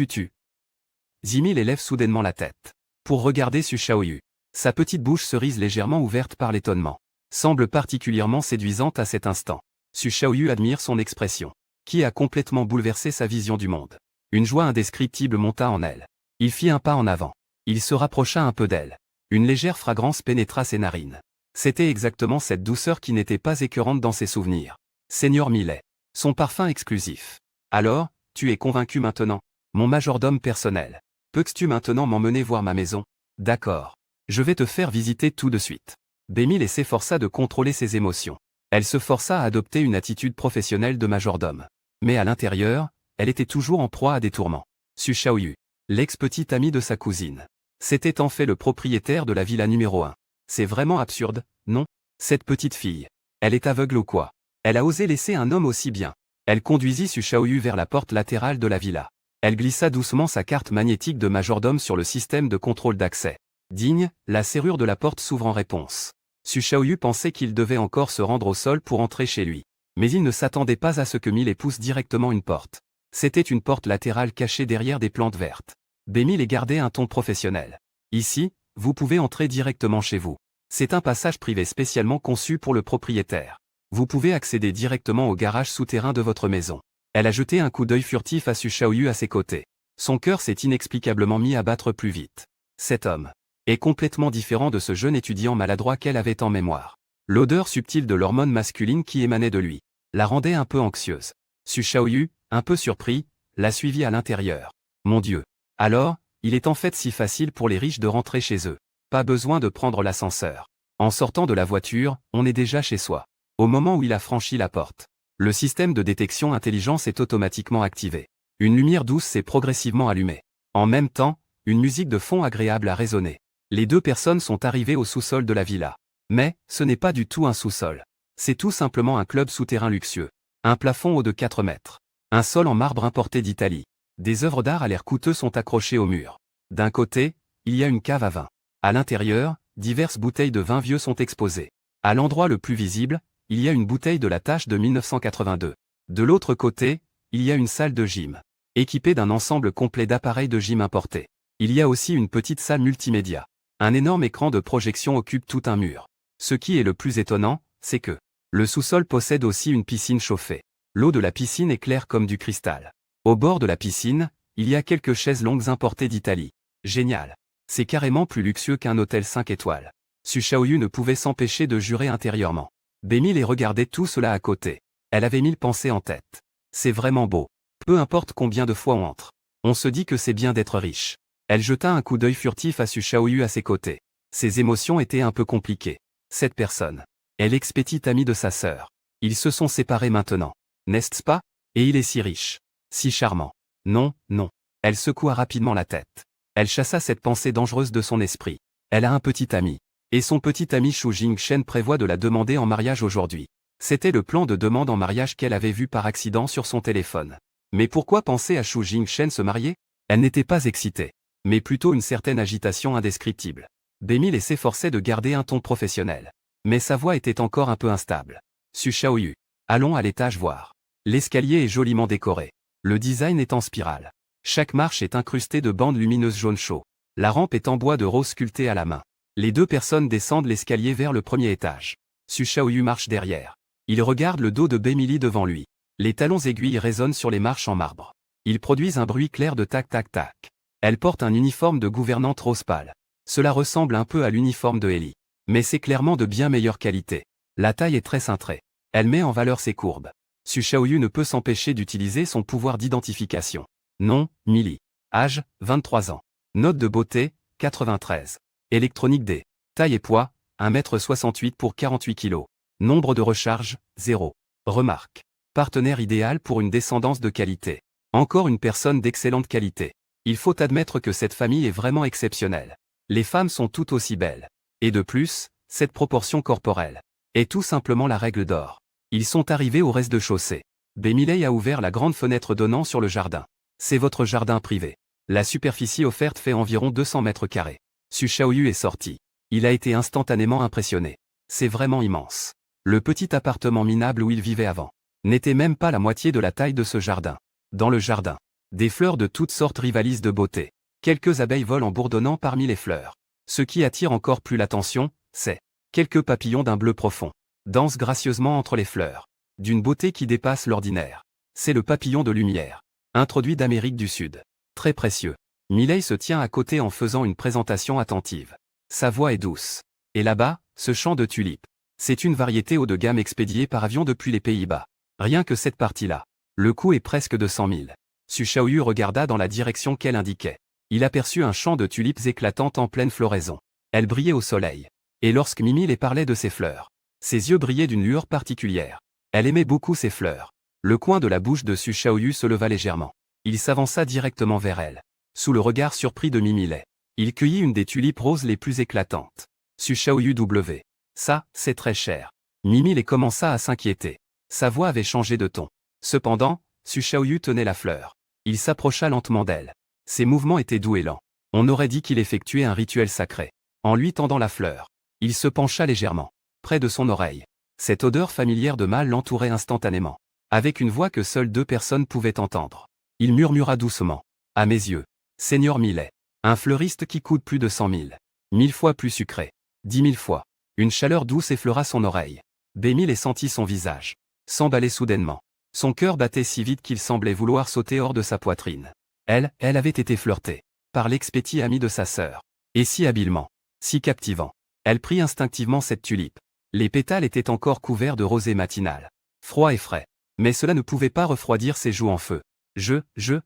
Zimi élève soudainement la tête pour regarder Su Shaoyu. Sa petite bouche cerise légèrement ouverte par l'étonnement semble particulièrement séduisante à cet instant. Su Shaoyu admire son expression, qui a complètement bouleversé sa vision du monde. Une joie indescriptible monta en elle. Il fit un pas en avant. Il se rapprocha un peu d'elle. Une légère fragrance pénétra ses narines. C'était exactement cette douceur qui n'était pas écœurante dans ses souvenirs. Seigneur Millet. Son parfum exclusif. Alors, tu es convaincu maintenant? Mon majordome personnel. Peux-tu maintenant m'emmener voir ma maison? D'accord. Je vais te faire visiter tout de suite. Bemiele s'efforça de contrôler ses émotions. Elle se força à adopter une attitude professionnelle de majordome. Mais à l'intérieur, elle était toujours en proie à des tourments. Su Shaoyu, l'ex-petit ami de sa cousine. C'était en fait le propriétaire de la villa numéro 1. C'est vraiment absurde, non? Cette petite fille. Elle est aveugle ou quoi? Elle a osé laisser un homme aussi bien. Elle conduisit Su Shaoyu vers la porte latérale de la villa. Elle glissa doucement sa carte magnétique de majordome sur le système de contrôle d'accès. Digne, la serrure de la porte s'ouvre en réponse. Su Shaoyu pensait qu'il devait encore se rendre au sol pour entrer chez lui. Mais il ne s'attendait pas à ce que Miley pousse directement une porte. C'était une porte latérale cachée derrière des plantes vertes. Miley gardait un ton professionnel. Ici, vous pouvez entrer directement chez vous. C'est un passage privé spécialement conçu pour le propriétaire. Vous pouvez accéder directement au garage souterrain de votre maison. Elle a jeté un coup d'œil furtif à Su Shaoyu à ses côtés. Son cœur s'est inexplicablement mis à battre plus vite. Cet homme est complètement différent de ce jeune étudiant maladroit qu'elle avait en mémoire. L'odeur subtile de l'hormone masculine qui émanait de lui la rendait un peu anxieuse. Su Shaoyu, un peu surpris, l'a suivi à l'intérieur. Mon Dieu. Alors, il est en fait si facile pour les riches de rentrer chez eux. Pas besoin de prendre l'ascenseur. En sortant de la voiture, on est déjà chez soi. Au moment où il a franchi la porte, le système de détection intelligence est automatiquement activé. Une lumière douce s'est progressivement allumée. En même temps, une musique de fond agréable a résonné. Les deux personnes sont arrivées au sous-sol de la villa. Mais, ce n'est pas du tout un sous-sol. C'est tout simplement un club souterrain luxueux. Un plafond haut de 4 mètres. Un sol en marbre importé d'Italie. Des œuvres d'art à l'air coûteux sont accrochées au mur. D'un côté, il y a une cave à vin. À l'intérieur, diverses bouteilles de vin vieux sont exposées. À l'endroit le plus visible, il y a une bouteille de la Tache de 1982. De l'autre côté, il y a une salle de gym, équipée d'un ensemble complet d'appareils de gym importés. Il y a aussi une petite salle multimédia. Un énorme écran de projection occupe tout un mur. Ce qui est le plus étonnant, c'est que le sous-sol possède aussi une piscine chauffée. L'eau de la piscine est claire comme du cristal. Au bord de la piscine, il y a quelques chaises longues importées d'Italie. Génial. C'est carrément plus luxueux qu'un hôtel 5 étoiles. Su Shaoyu ne pouvait s'empêcher de jurer intérieurement. Miley regardait tout cela à côté. Elle avait 1000 pensées en tête. C'est vraiment beau. Peu importe combien de fois on entre. On se dit que c'est bien d'être riche. Elle jeta un coup d'œil furtif à Su Shaoyu à ses côtés. Ses émotions étaient un peu compliquées. Cette personne est l'ex-petite amie de sa sœur. Ils se sont séparés maintenant. N'est-ce pas? Et il est si riche. Si charmant. Non, non. Elle secoua rapidement la tête. Elle chassa cette pensée dangereuse de son esprit. Elle a un petit ami. Et son petit ami Xu Jingshen prévoit de la demander en mariage aujourd'hui. C'était le plan de demande en mariage qu'elle avait vu par accident sur son téléphone. Mais pourquoi penser à Xu Jingshen se marier? Elle n'était pas excitée, mais plutôt une certaine agitation indescriptible. Miley s'efforçait de garder un ton professionnel. Mais sa voix était encore un peu instable. Su Shaoyu. Allons à l'étage voir. L'escalier est joliment décoré. Le design est en spirale. Chaque marche est incrustée de bandes lumineuses jaune chaud. La rampe est en bois de rose sculpté à la main. Les deux personnes descendent l'escalier vers le premier étage. Su Shaoyu marche derrière. Il regarde le dos de Miley devant lui. Les talons aiguilles résonnent sur les marches en marbre. Ils produisent un bruit clair de tac tac tac. Elle porte un uniforme de gouvernante rose pâle. Cela ressemble un peu à l'uniforme de Ellie. Mais c'est clairement de bien meilleure qualité. La taille est très cintrée. Elle met en valeur ses courbes. Su Shaoyu ne peut s'empêcher d'utiliser son pouvoir d'identification. Nom, Miley. Âge, 23 ans. Note de beauté, 93. Électronique D. Taille et poids, 1,68 m pour 48 kg. Nombre de recharges, 0. Remarque. Partenaire idéal pour une descendance de qualité. Encore une personne d'excellente qualité. Il faut admettre que cette famille est vraiment exceptionnelle. Les femmes sont toutes aussi belles. Et de plus, cette proportion corporelle est tout simplement la règle d'or. Ils sont arrivés au rez-de-chaussée. Miley a ouvert la grande fenêtre donnant sur le jardin. C'est votre jardin privé. La superficie offerte fait environ 200 mètres carrés. Su Shaoyu est sorti. Il a été instantanément impressionné. C'est vraiment immense. Le petit appartement minable où il vivait avant n'était même pas la moitié de la taille de ce jardin. Dans le jardin, des fleurs de toutes sortes rivalisent de beauté. Quelques abeilles volent en bourdonnant parmi les fleurs. Ce qui attire encore plus l'attention, c'est quelques papillons d'un bleu profond dansent gracieusement entre les fleurs, d'une beauté qui dépasse l'ordinaire. C'est le papillon de lumière, introduit d'Amérique du Sud. Très précieux. Miley se tient à côté en faisant une présentation attentive. Sa voix est douce. Et là-bas, ce champ de tulipes. C'est une variété haut de gamme expédiée par avion depuis les Pays-Bas. Rien que cette partie-là. Le coût est presque de 100 000. Su Shaoyu regarda dans la direction qu'elle indiquait. Il aperçut un champ de tulipes éclatantes en pleine floraison. Elles brillaient au soleil. Et lorsque Miley parlait de ses fleurs, ses yeux brillaient d'une lueur particulière. Elle aimait beaucoup ces fleurs. Le coin de la bouche de Su Shaoyu se leva légèrement. Il s'avança directement vers elle. Sous le regard surpris de Miley, il cueillit une des tulipes roses les plus éclatantes. Su Shaoyu W. Ça, c'est très cher. Miley commença à s'inquiéter. Sa voix avait changé de ton. Cependant, Su Shaoyu tenait la fleur. Il s'approcha lentement d'elle. Ses mouvements étaient doux et lents. On aurait dit qu'il effectuait un rituel sacré. En lui tendant la fleur, il se pencha légèrement, près de son oreille. Cette odeur familière de mâle l'entourait instantanément. Avec une voix que seules 2 personnes pouvaient entendre. Il murmura doucement. À mes yeux. Seigneur Millet. Un fleuriste qui coûte plus de 100 000. 1000 fois plus sucré. 10 000 fois. Une chaleur douce effleura son oreille. Bémile sentit son visage s'emballer soudainement. Son cœur battait si vite qu'il semblait vouloir sauter hors de sa poitrine. Elle avait été flirtée par l'expétit ami de sa sœur. Et si habilement, si captivant. Elle prit instinctivement cette tulipe. Les pétales étaient encore couverts de rosée matinale. Froid et frais. Mais cela ne pouvait pas refroidir ses joues en feu.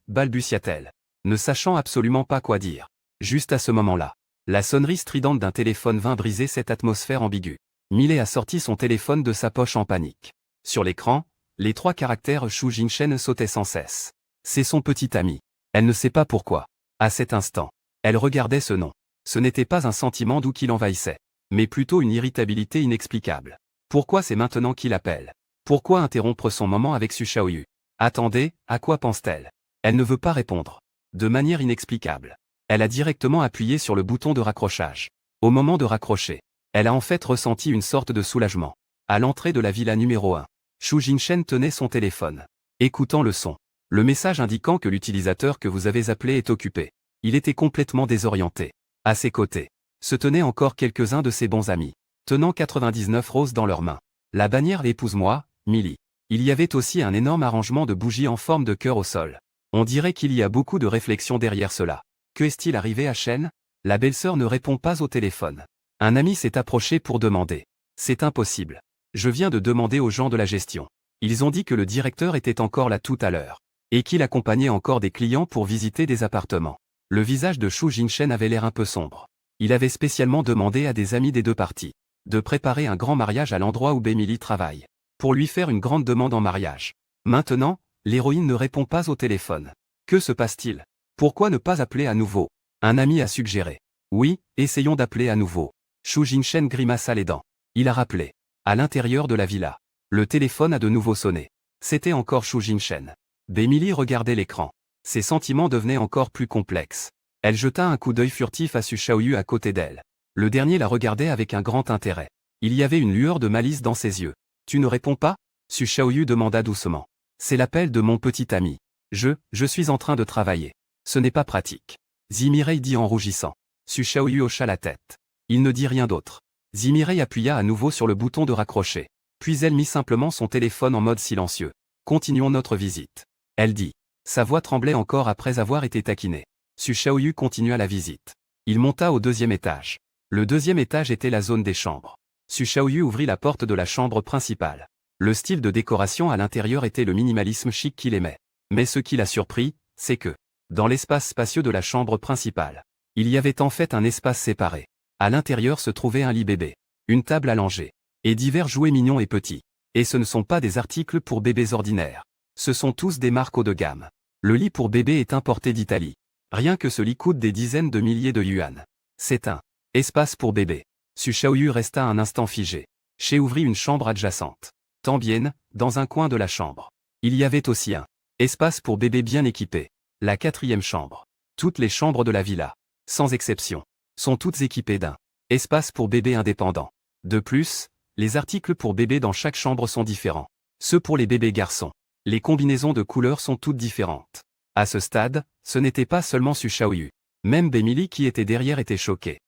Balbutia-t-elle. Ne sachant absolument pas quoi dire. Juste à ce moment-là, la sonnerie stridente d'un téléphone vint briser cette atmosphère ambiguë. Millet a sorti son téléphone de sa poche en panique. Sur l'écran, les 3 caractères Shu Jinshen sautaient sans cesse. C'est son petit ami. Elle ne sait pas pourquoi. À cet instant, elle regardait ce nom. Ce n'était pas un sentiment doux qui l'envahissait, mais plutôt une irritabilité inexplicable. Pourquoi c'est maintenant qu'il appelle? Pourquoi interrompre son moment avec Su Shaoyu? Attendez, à quoi pense-t-elle? Elle ne veut pas répondre. De manière inexplicable. Elle a directement appuyé sur le bouton de raccrochage. Au moment de raccrocher, elle a en fait ressenti une sorte de soulagement. À l'entrée de la villa numéro 1, Shu Jinshen tenait son téléphone. Écoutant le son. Le message indiquant que l'utilisateur que vous avez appelé est occupé. Il était complètement désorienté. À ses côtés, se tenaient encore quelques-uns de ses bons amis, tenant 99 roses dans leurs mains. La bannière Épouse-moi, Millie. Il y avait aussi un énorme arrangement de bougies en forme de cœur au sol. On dirait qu'il y a beaucoup de réflexion derrière cela. Que est-il arrivé à Shen? La belle-sœur ne répond pas au téléphone. Un ami s'est approché pour demander. C'est impossible. Je viens de demander aux gens de la gestion. Ils ont dit que le directeur était encore là tout à l'heure. Et qu'il accompagnait encore des clients pour visiter des appartements. Le visage de Shu Jinshen avait l'air un peu sombre. Il avait spécialement demandé à des amis des 2 parties de préparer un grand mariage à l'endroit où Bémili travaille, pour lui faire une grande demande en mariage. Maintenant, l'héroïne ne répond pas au téléphone. Que se passe-t-il? Pourquoi ne pas appeler à nouveau? Un ami a suggéré. Oui, essayons d'appeler à nouveau. Shu Jinshen grimaça les dents. Il a rappelé. À l'intérieur de la villa. Le téléphone a de nouveau sonné. C'était encore Shu Jinshen. Bémili regardait l'écran. Ses sentiments devenaient encore plus complexes. Elle jeta un coup d'œil furtif à Su Shaoyu à côté d'elle. Le dernier la regardait avec un grand intérêt. Il y avait une lueur de malice dans ses yeux. Tu ne réponds pas? Su Shaoyu demanda doucement. C'est l'appel de mon petit ami. Je suis en train de travailler. Ce n'est pas pratique. Zimirei dit en rougissant. Su Shaoyu hocha la tête. Il ne dit rien d'autre. Zimirei appuya à nouveau sur le bouton de raccrocher. Puis elle mit simplement son téléphone en mode silencieux. Continuons notre visite. Elle dit. Sa voix tremblait encore après avoir été taquinée. Su Shaoyu continua la visite. Il monta au 2e étage. Le 2e étage était la zone des chambres. Su Shaoyu ouvrit la porte de la chambre principale. Le style de décoration à l'intérieur était le minimalisme chic qu'il aimait. Mais ce qui l'a surpris, c'est que, dans l'espace spacieux de la chambre principale, il y avait en fait un espace séparé. À l'intérieur se trouvait un lit bébé, une table allongée, et divers jouets mignons et petits. Et ce ne sont pas des articles pour bébés ordinaires. Ce sont tous des marques haut de gamme. Le lit pour bébé est importé d'Italie. Rien que ce lit coûte des dizaines de milliers de yuan. C'est un espace pour bébé. Su Shaoyu resta un instant figé. Chez ouvrit une chambre adjacente. Tambien, dans un coin de la chambre. Il y avait aussi un espace pour bébé bien équipé. La 4e chambre. Toutes les chambres de la villa, sans exception, sont toutes équipées d'un espace pour bébé indépendant. De plus, les articles pour bébé dans chaque chambre sont différents. Ceux pour les bébés garçons. Les combinaisons de couleurs sont toutes différentes. À ce stade, ce n'était pas seulement Su Shaoyu. Même Bémili qui était derrière était choqué.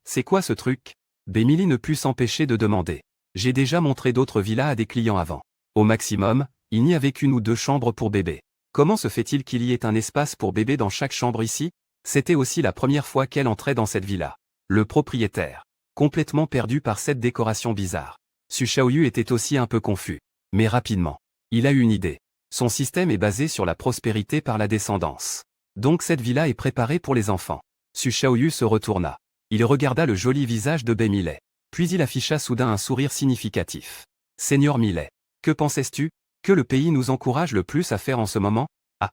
C'est quoi ce truc? Bémili ne put s'empêcher de demander. J'ai déjà montré d'autres villas à des clients avant. Au maximum, il n'y avait qu'1 ou 2 chambres pour bébé. Comment se fait-il qu'il y ait un espace pour bébé dans chaque chambre ici? C'était aussi la première fois qu'elle entrait dans cette villa. Le propriétaire, complètement perdu par cette décoration bizarre. Su Shaoyu était aussi un peu confus. Mais rapidement, il a eu une idée. Son système est basé sur la prospérité par la descendance. Donc cette villa est préparée pour les enfants. Su Shaoyu se retourna. Il regarda le joli visage de Bei Millet. Puis il afficha soudain un sourire significatif. Seigneur Millet, que pensais-tu que le pays nous encourage le plus à faire en ce moment? Ah.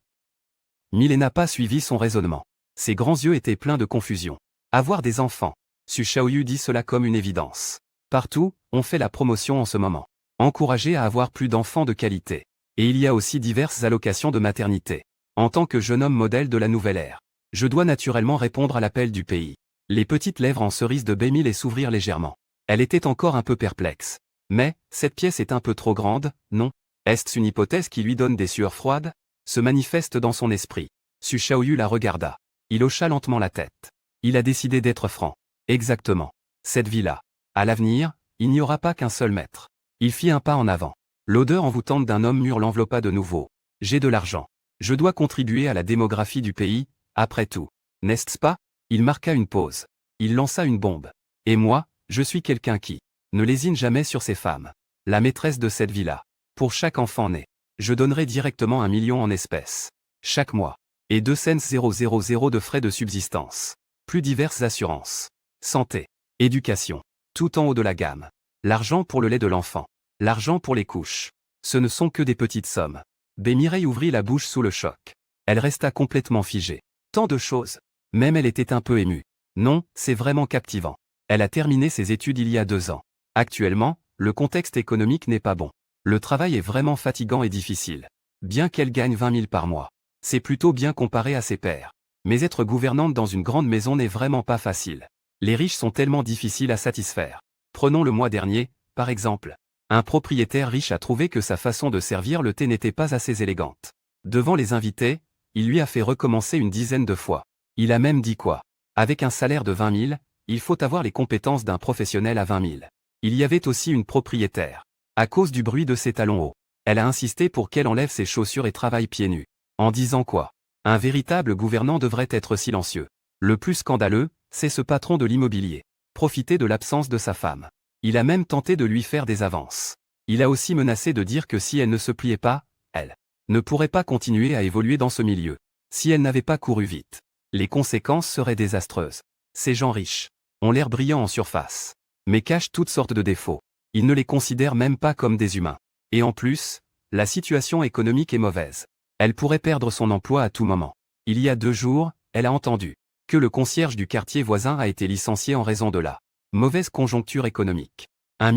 Millet n'a pas suivi son raisonnement. Ses grands yeux étaient pleins de confusion. Avoir des enfants. Su Shaoyu dit cela comme une évidence. Partout, on fait la promotion en ce moment. Encourager à avoir plus d'enfants de qualité. Et il y a aussi diverses allocations de maternité. En tant que jeune homme modèle de la nouvelle ère, je dois naturellement répondre à l'appel du pays. Les petites lèvres en cerise de Bei Millet s'ouvrirent légèrement. Elle était encore un peu perplexe. Mais, cette pièce est un peu trop grande, non? Est-ce une hypothèse qui lui donne des sueurs froides? Se manifeste dans son esprit. Su Shaoyu la regarda. Il hocha lentement la tête. Il a décidé d'être franc. Exactement. Cette villa. À l'avenir, il n'y aura pas qu'un seul maître. Il fit un pas en avant. L'odeur envoûtante d'un homme mûr l'enveloppa de nouveau. J'ai de l'argent. Je dois contribuer à la démographie du pays, après tout. N'est-ce pas? Il marqua une pause. Il lança une bombe. Et moi, je suis quelqu'un qui ne lésine jamais sur ses femmes. La maîtresse de cette villa. Pour chaque enfant né, je donnerai directement 1 million en espèces. Chaque mois. Et 2 cents 000 de frais de subsistance. Plus diverses assurances. Santé. Éducation. Tout en haut de la gamme. L'argent pour le lait de l'enfant. L'argent pour les couches. Ce ne sont que des petites sommes. Mireille ouvrit la bouche sous le choc. Elle resta complètement figée. Tant de choses. Même elle était un peu émue. Non, c'est vraiment captivant. Elle a terminé ses études il y a 2 ans. Actuellement, le contexte économique n'est pas bon. Le travail est vraiment fatigant et difficile. Bien qu'elle gagne 20 000 par mois. C'est plutôt bien comparé à ses pairs. Mais être gouvernante dans une grande maison n'est vraiment pas facile. Les riches sont tellement difficiles à satisfaire. Prenons le mois dernier, par exemple. Un propriétaire riche a trouvé que sa façon de servir le thé n'était pas assez élégante. Devant les invités, il lui a fait recommencer une dizaine de fois. Il a même dit quoi? Avec un salaire de 20 000, il faut avoir les compétences d'un professionnel à 20 000. Il y avait aussi une propriétaire. À cause du bruit de ses talons hauts, elle a insisté pour qu'elle enlève ses chaussures et travaille pieds nus. En disant quoi? Un véritable gouvernant devrait être silencieux. Le plus scandaleux, c'est ce patron de l'immobilier. Profiter de l'absence de sa femme. Il a même tenté de lui faire des avances. Il a aussi menacé de dire que si elle ne se pliait pas, elle ne pourrait pas continuer à évoluer dans ce milieu. Si elle n'avait pas couru vite, les conséquences seraient désastreuses. Ces gens riches ont l'air brillants en surface, mais cachent toutes sortes de défauts. Ils ne les considèrent même pas comme des humains. Et en plus, la situation économique est mauvaise. Elle pourrait perdre son emploi à tout moment. Il y a 2 jours, elle a entendu que le concierge du quartier voisin a été licencié en raison de la mauvaise conjoncture économique. 1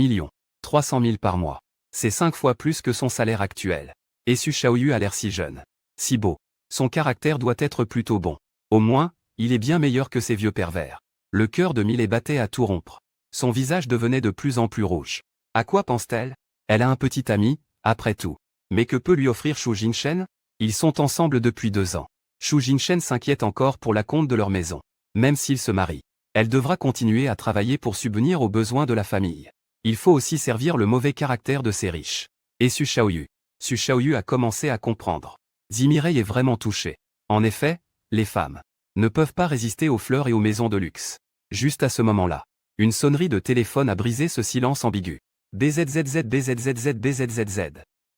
300 000 par mois. C'est 5 fois plus que son salaire actuel. Et Su Shaoyu a l'air si jeune. Si beau. Son caractère doit être plutôt bon. Au moins, il est bien meilleur que ces vieux pervers. Le cœur de Miley battait à tout rompre. Son visage devenait de plus en plus rouge. À quoi pense-t-elle? Elle a un petit ami, après tout. Mais que peut lui offrir Shu Jingshen? Ils sont ensemble depuis 2 ans. Shu Jingshen s'inquiète encore pour la compte de leur maison. Même s'ils se marient, elle devra continuer à travailler pour subvenir aux besoins de la famille. Il faut aussi servir le mauvais caractère de ces riches. Et Su Shaoyu a commencé à comprendre. Mireille est vraiment touchée. En effet, les femmes ne peuvent pas résister aux fleurs et aux maisons de luxe. Juste à ce moment-là, une sonnerie de téléphone a brisé ce silence ambigu. BZZZ BZZZ BZZZ.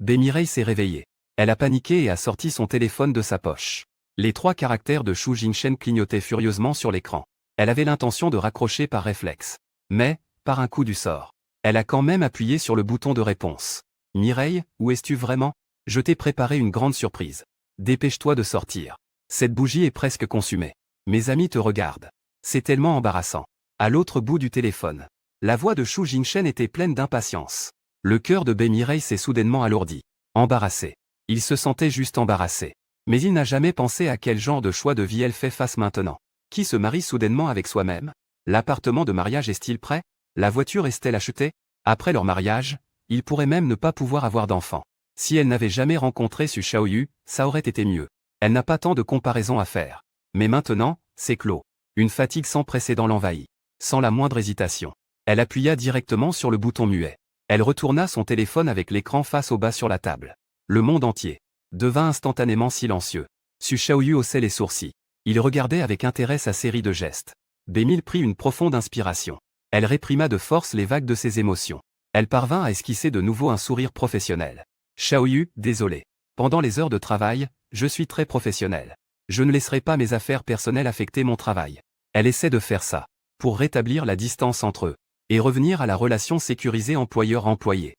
Mireille s'est réveillée. Elle a paniqué et a sorti son téléphone de sa poche. Les 3 caractères de Shu Jingshen clignotaient furieusement sur l'écran. Elle avait l'intention de raccrocher par réflexe. Mais, par un coup du sort, elle a quand même appuyé sur le bouton de réponse. Mireille, où es-tu vraiment? Je t'ai préparé une grande surprise. Dépêche-toi de sortir. Cette bougie est presque consumée. Mes amis te regardent. C'est tellement embarrassant. À l'autre bout du téléphone, la voix de Shu Jingshen était pleine d'impatience. Le cœur de Mireille s'est soudainement alourdi. Embarrassé. Il se sentait juste embarrassé. Mais il n'a jamais pensé à quel genre de choix de vie elle fait face maintenant. Qui se marie soudainement avec soi-même? L'appartement de mariage est-il prêt? La voiture est-elle achetée? Après leur mariage, il pourrait même ne pas pouvoir avoir d'enfant. Si elle n'avait jamais rencontré Su Shaoyu, ça aurait été mieux. Elle n'a pas tant de comparaisons à faire. Mais maintenant, c'est clos. Une fatigue sans précédent l'envahit. Sans la moindre hésitation. Elle appuya directement sur le bouton muet. Elle retourna son téléphone avec l'écran face au bas sur la table. Le monde entier devint instantanément silencieux. Su Shaoyu haussait les sourcils. Il regardait avec intérêt sa série de gestes. Bémil prit une profonde inspiration. Elle réprima de force les vagues de ses émotions. Elle parvint à esquisser de nouveau un sourire professionnel. Shaoyu, désolé. Pendant les heures de travail, je suis très professionnel. Je ne laisserai pas mes affaires personnelles affecter mon travail. Elle essaie de faire ça, pour rétablir la distance entre eux, et revenir à la relation sécurisée employeur-employé.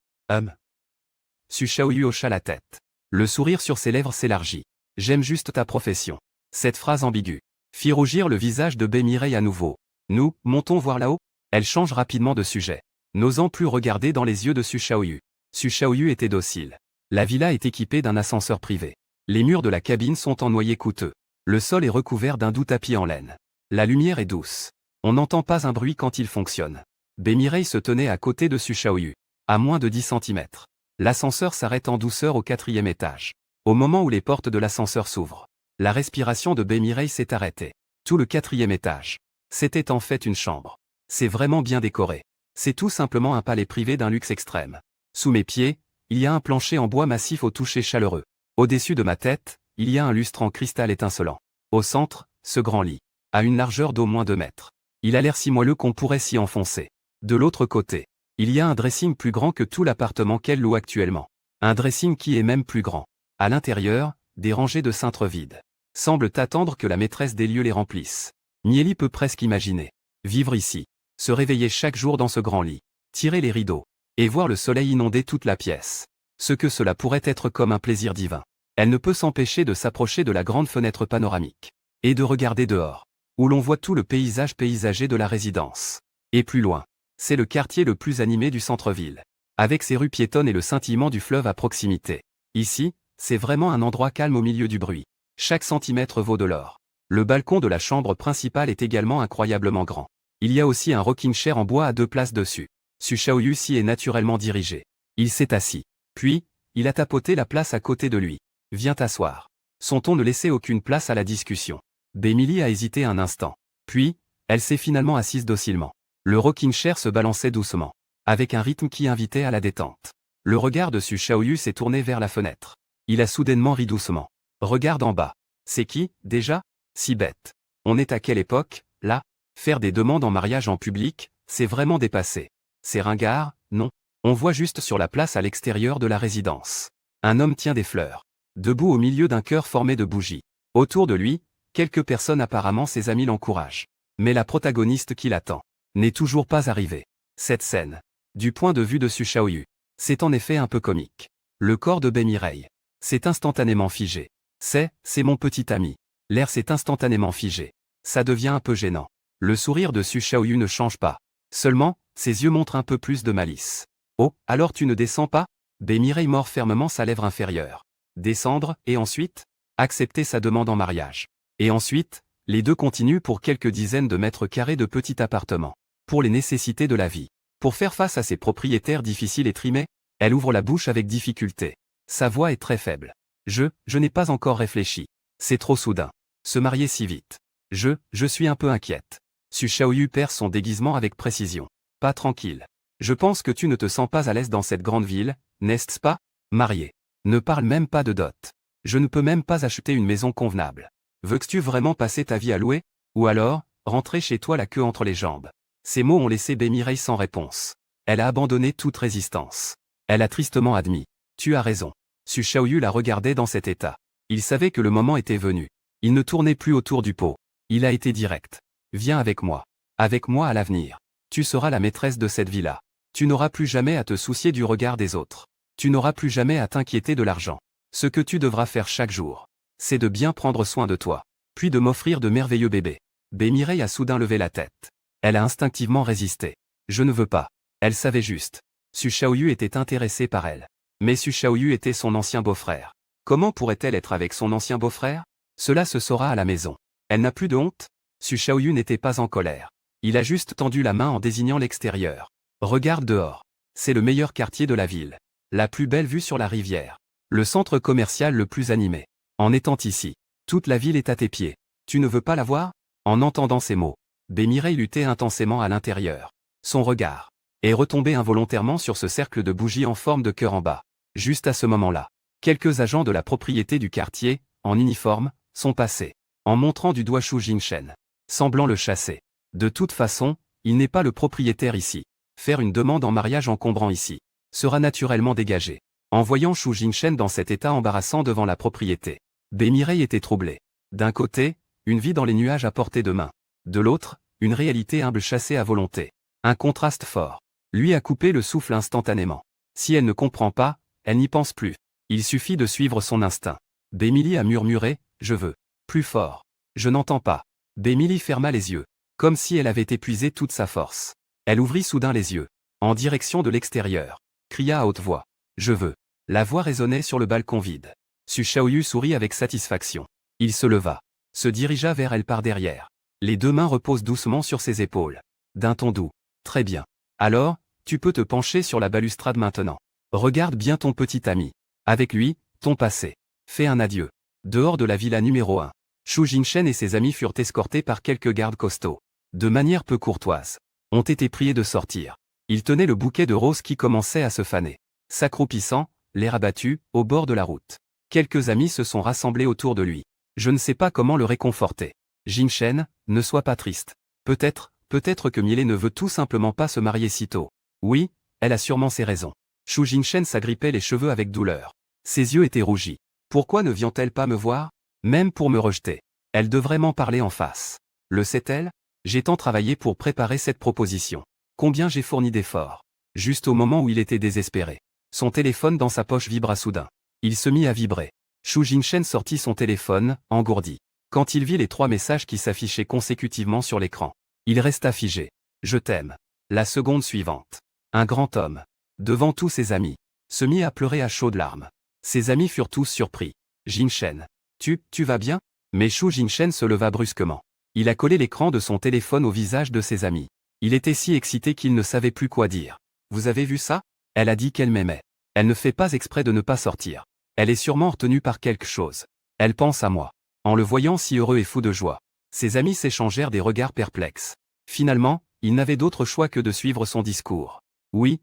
Su Shaoyu hocha la tête. Le sourire sur ses lèvres s'élargit. J'aime juste ta profession. Cette phrase ambiguë fit rougir le visage de Mireille à nouveau. Nous, montons voir là-haut? Elle change rapidement de sujet, n'osant plus regarder dans les yeux de Su Shaoyu. Su Shaoyu était docile. La villa est équipée d'un ascenseur privé. Les murs de la cabine sont en noyer coûteux. Le sol est recouvert d'un doux tapis en laine. La lumière est douce. On n'entend pas un bruit quand il fonctionne. Mireille se tenait à côté de Su Shaoyu. À moins de 10 centimètres. L'ascenseur s'arrête en douceur au 4e étage. Au moment où les portes de l'ascenseur s'ouvrent, la respiration de Bae-Mireille s'est arrêtée. Tout le 4e étage. C'était en fait une chambre. C'est vraiment bien décoré. C'est tout simplement un palais privé d'un luxe extrême. Sous mes pieds, il y a un plancher en bois massif au toucher chaleureux. Au-dessus de ma tête, il y a un lustre en cristal étincelant. Au centre, ce grand lit. À une largeur d'au moins 2 mètres. Il a l'air si moelleux qu'on pourrait s'y enfoncer. De l'autre côté, il y a un dressing plus grand que tout l'appartement qu'elle loue actuellement. Un dressing qui est même plus grand. À l'intérieur, des rangées de cintres vides semblent attendre que la maîtresse des lieux les remplisse. Mieli peut presque imaginer vivre ici, se réveiller chaque jour dans ce grand lit, tirer les rideaux, et voir le soleil inonder toute la pièce. Ce que cela pourrait être comme un plaisir divin. Elle ne peut s'empêcher de s'approcher de la grande fenêtre panoramique, et de regarder dehors, où l'on voit tout le paysage paysager de la résidence. Et plus loin, c'est le quartier le plus animé du centre-ville, avec ses rues piétonnes et le scintillement du fleuve à proximité. Ici, c'est vraiment un endroit calme au milieu du bruit. Chaque centimètre vaut de l'or. Le balcon de la chambre principale est également incroyablement grand. Il y a aussi un rocking chair en bois à 2 places dessus. Su Shaoyu s'y est naturellement dirigé. Il s'est assis. Puis, il a tapoté la place à côté de lui. « Viens t'asseoir. » Son ton ne laissait aucune place à la discussion. Bae-Milie a hésité un instant. Puis, elle s'est finalement assise docilement. Le rocking chair se balançait doucement, avec un rythme qui invitait à la détente. Le regard de Su Shaoyu s'est tourné vers la fenêtre. Il a soudainement ri doucement. Regarde en bas. C'est qui, déjà? Si bête. On est à quelle époque, là? Faire des demandes en mariage en public, c'est vraiment dépassé. C'est ringard, non? On voit juste sur la place à l'extérieur de la résidence. Un homme tient des fleurs, debout au milieu d'un cœur formé de bougies. Autour de lui, quelques personnes apparemment ses amis l'encouragent. Mais la protagoniste qui l'attend n'est toujours pas arrivée. Cette scène, du point de vue de Su Shaoyu, c'est en effet un peu comique. Le corps de Bae-Mireille s'est instantanément figé. C'est mon petit ami. L'air s'est instantanément figé. Ça devient un peu gênant. Le sourire de Su Shaoyu ne change pas. Seulement, ses yeux montrent un peu plus de malice. Oh, alors tu ne descends pas? Bae-Mireille mord fermement sa lèvre inférieure. Descendre, et ensuite? Accepter sa demande en mariage. Et ensuite, les deux continuent pour quelques dizaines de mètres carrés de petit appartement. Pour les nécessités de la vie. Pour faire face à ses propriétaires difficiles et trimés, elle ouvre la bouche avec difficulté. Sa voix est très faible. Je n'ai pas encore réfléchi. C'est trop soudain. Se marier si vite. Je suis un peu inquiète. Su Shaoyu perd son déguisement avec précision. Pas tranquille. Je pense que tu ne te sens pas à l'aise dans cette grande ville, n'est-ce pas? Marié. Ne parle même pas de dot. Je ne peux même pas acheter une maison convenable. Veux-tu vraiment passer ta vie à louer? Ou alors, rentrer chez toi la queue entre les jambes? Ces mots ont laissé Bae-Mireille sans réponse. Elle a abandonné toute résistance. Elle a tristement admis. Tu as raison. Su Shaoyu la regardait dans cet état. Il savait que le moment était venu. Il ne tournait plus autour du pot. Il a été direct. Viens avec moi. Avec moi à l'avenir. Tu seras la maîtresse de cette villa. Tu n'auras plus jamais à te soucier du regard des autres. Tu n'auras plus jamais à t'inquiéter de l'argent. Ce que tu devras faire chaque jour, c'est de bien prendre soin de toi, puis de m'offrir de merveilleux bébés. Bae-Mireille a soudain levé la tête. Elle a instinctivement résisté. Je ne veux pas. Elle savait juste. Su Shaoyu était intéressé par elle. Mais Su Shaoyu était son ancien beau-frère. Comment pourrait-elle être avec son ancien beau-frère? Cela se saura à la maison. Elle n'a plus de honte? Su Shaoyu n'était pas en colère. Il a juste tendu la main en désignant l'extérieur. Regarde dehors. C'est le meilleur quartier de la ville. La plus belle vue sur la rivière. Le centre commercial le plus animé. En étant ici, toute la ville est à tes pieds. Tu ne veux pas la voir? En entendant ces mots, Bae-Mireille luttait intensément à l'intérieur. Son regard est retombé involontairement sur ce cercle de bougies en forme de cœur en bas. Juste à ce moment-là, quelques agents de la propriété du quartier, en uniforme, sont passés, en montrant du doigt Shu Jingshen, semblant le chasser. De toute façon, il n'est pas le propriétaire ici. Faire une demande en mariage encombrant ici sera naturellement dégagé. En voyant Shu Jingshen dans cet état embarrassant devant la propriété, Bae-Mireille était troublée. D'un côté, une vie dans les nuages à portée de main. De l'autre, une réalité humble chassée à volonté. Un contraste fort. Lui a coupé le souffle instantanément. Si elle ne comprend pas, elle n'y pense plus. Il suffit de suivre son instinct. Bae-Milie a murmuré, je veux. Plus fort. Je n'entends pas. Bae-Milie ferma les yeux, comme si elle avait épuisé toute sa force. Elle ouvrit soudain les yeux, en direction de l'extérieur. Cria à haute voix. Je veux. La voix résonnait sur le balcon vide. Su Shaoyu sourit avec satisfaction. Il se leva, se dirigea vers elle par derrière. Les deux mains reposent doucement sur ses épaules. D'un ton doux. Très bien. Alors, tu peux te pencher sur la balustrade maintenant. Regarde bien ton petit ami. Avec lui, ton passé. Fais un adieu. Dehors de la villa numéro 1. Xu Jinshen et ses amis furent escortés par quelques gardes costauds. De manière peu courtoise. Ont été priés de sortir. Ils tenaient le bouquet de roses qui commençait à se faner. S'accroupissant, l'air abattu, au bord de la route. Quelques amis se sont rassemblés autour de lui. Je ne sais pas comment le réconforter. Jinshen, ne sois pas triste. Peut-être que Millie ne veut tout simplement pas se marier si tôt. Oui, elle a sûrement ses raisons. Xu Jinshen s'agrippait les cheveux avec douleur. Ses yeux étaient rougis. Pourquoi ne vient-elle pas me voir? Même pour me rejeter. Elle devrait m'en parler en face. Le sait-elle? J'ai tant travaillé pour préparer cette proposition. Combien j'ai fourni d'efforts. Juste au moment où il était désespéré. Son téléphone dans sa poche vibra soudain. Il se mit à vibrer. Xu Jinshen sortit son téléphone, engourdi. Quand il vit les 3 messages qui s'affichaient consécutivement sur l'écran, il resta figé. Je t'aime. La seconde suivante. Un grand homme, devant tous ses amis, se mit à pleurer à chaudes larmes. Ses amis furent tous surpris. Jinshen. Tu vas bien? Mais Xu Jinshen se leva brusquement. Il a collé l'écran de son téléphone au visage de ses amis. Il était si excité qu'il ne savait plus quoi dire. Vous avez vu ça? Elle a dit qu'elle m'aimait. Elle ne fait pas exprès de ne pas sortir. Elle est sûrement retenue par quelque chose. Elle pense à moi. En le voyant si heureux et fou de joie, ses amis s'échangèrent des regards perplexes. Finalement, il n'avait d'autre choix que de suivre son discours. Oui.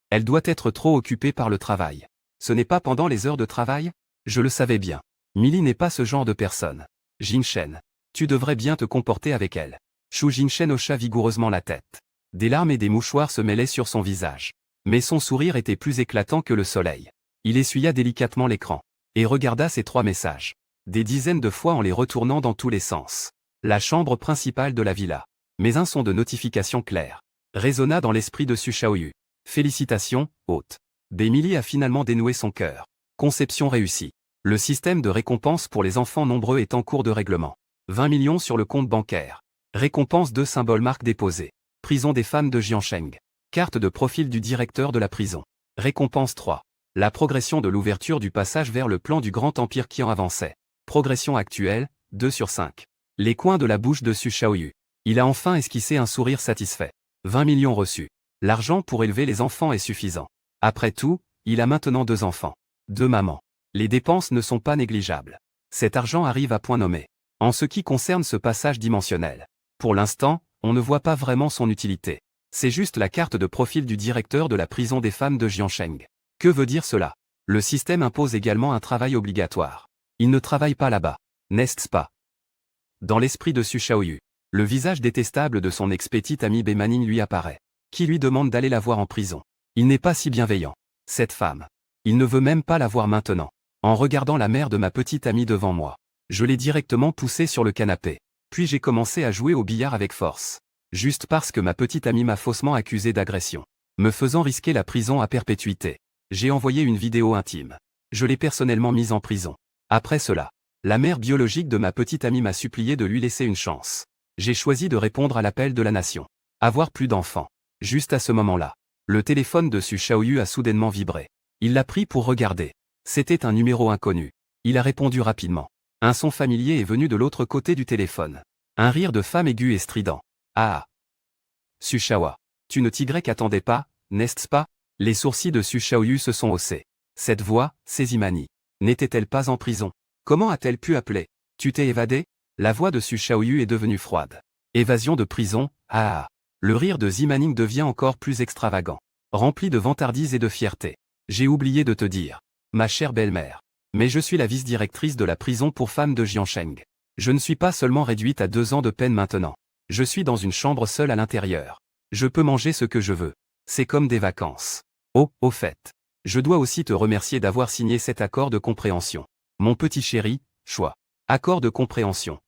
Elle doit être trop occupée par le travail. Ce n'est pas pendant les heures de travail? Je le savais bien. Millie n'est pas ce genre de personne. Jinshen. Tu devrais bien te comporter avec elle. Xu Jinshen hocha vigoureusement la tête. Des larmes et des mouchoirs se mêlaient sur son visage. Mais son sourire était plus éclatant que le soleil. Il essuya délicatement l'écran. Et regarda ses 3 messages. Des dizaines de fois en les retournant dans tous les sens. La chambre principale de la villa. Mais un son de notification clair résonna dans l'esprit de Su Shaoyu. Félicitations, hôte. Millie a finalement dénoué son cœur. Conception réussie. Le système de récompense pour les enfants nombreux est en cours de règlement. 20 millions sur le compte bancaire. Récompense 2 symboles marque déposée. Prison des femmes de Jiansheng. Carte de profil du directeur de la prison. Récompense 3. La progression de l'ouverture du passage vers le plan du grand empire qui en avançait. Progression actuelle, 2 sur 5. Les coins de la bouche de Su Shaoyu. Il a enfin esquissé un sourire satisfait. 20 millions reçus. L'argent pour élever les enfants est suffisant. Après tout, il a maintenant 2 enfants. 2 mamans. Les dépenses ne sont pas négligeables. Cet argent arrive à point nommé. En ce qui concerne ce passage dimensionnel. Pour l'instant, on ne voit pas vraiment son utilité. C'est juste la carte de profil du directeur de la prison des femmes de Jiansheng. Que veut dire cela? Le système impose également un travail obligatoire. Il ne travaille pas là-bas. N'est-ce pas? Dans l'esprit de Su Shaoyu, le visage détestable de son ex-petite amie Manning lui apparaît. Qui lui demande d'aller la voir en prison. Il n'est pas si bienveillant. Cette femme. Il ne veut même pas la voir maintenant. En regardant la mère de ma petite amie devant moi, je l'ai directement poussée sur le canapé. Puis j'ai commencé à jouer au billard avec force. Juste parce que ma petite amie m'a faussement accusé d'agression. Me faisant risquer la prison à perpétuité. J'ai envoyé une vidéo intime. Je l'ai personnellement mise en prison. Après cela, la mère biologique de ma petite amie m'a supplié de lui laisser une chance. J'ai choisi de répondre à l'appel de la nation. Avoir plus d'enfants. Juste à ce moment-là, le téléphone de Su Shaoyu a soudainement vibré. Il l'a pris pour regarder. C'était un numéro inconnu. Il a répondu rapidement. Un son familier est venu de l'autre côté du téléphone. Un rire de femme aigu et strident. Ah. Su Shaoyu. Tu ne t'attendais pas, n'est-ce pas? Les sourcils de Su Shaoyu se sont haussés. Cette voix, c'est Zimani. N'était-elle pas en prison? Comment a-t-elle pu appeler? Tu t'es évadé? La voix de Su Shaoyu est devenue froide. Évasion de prison, ah. Le rire de Zimaning devient encore plus extravagant. Rempli de vantardise et de fierté. J'ai oublié de te dire. Ma chère belle-mère. Mais je suis la vice-directrice de la prison pour femmes de Jiansheng. Je ne suis pas seulement réduite à 2 ans de peine maintenant. Je suis dans une chambre seule à l'intérieur. Je peux manger ce que je veux. C'est comme des vacances. Oh, au fait. Je dois aussi te remercier d'avoir signé cet accord de compréhension. Mon petit chéri, Choix. Accord de compréhension.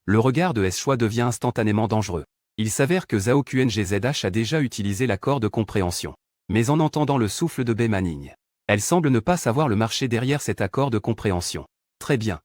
Le regard de Choix devient instantanément dangereux. Il s'avère que Zhao QNGZH a déjà utilisé l'accord de compréhension. Mais en entendant le souffle de Manning, elle semble ne pas savoir le marché derrière cet accord de compréhension. Très bien.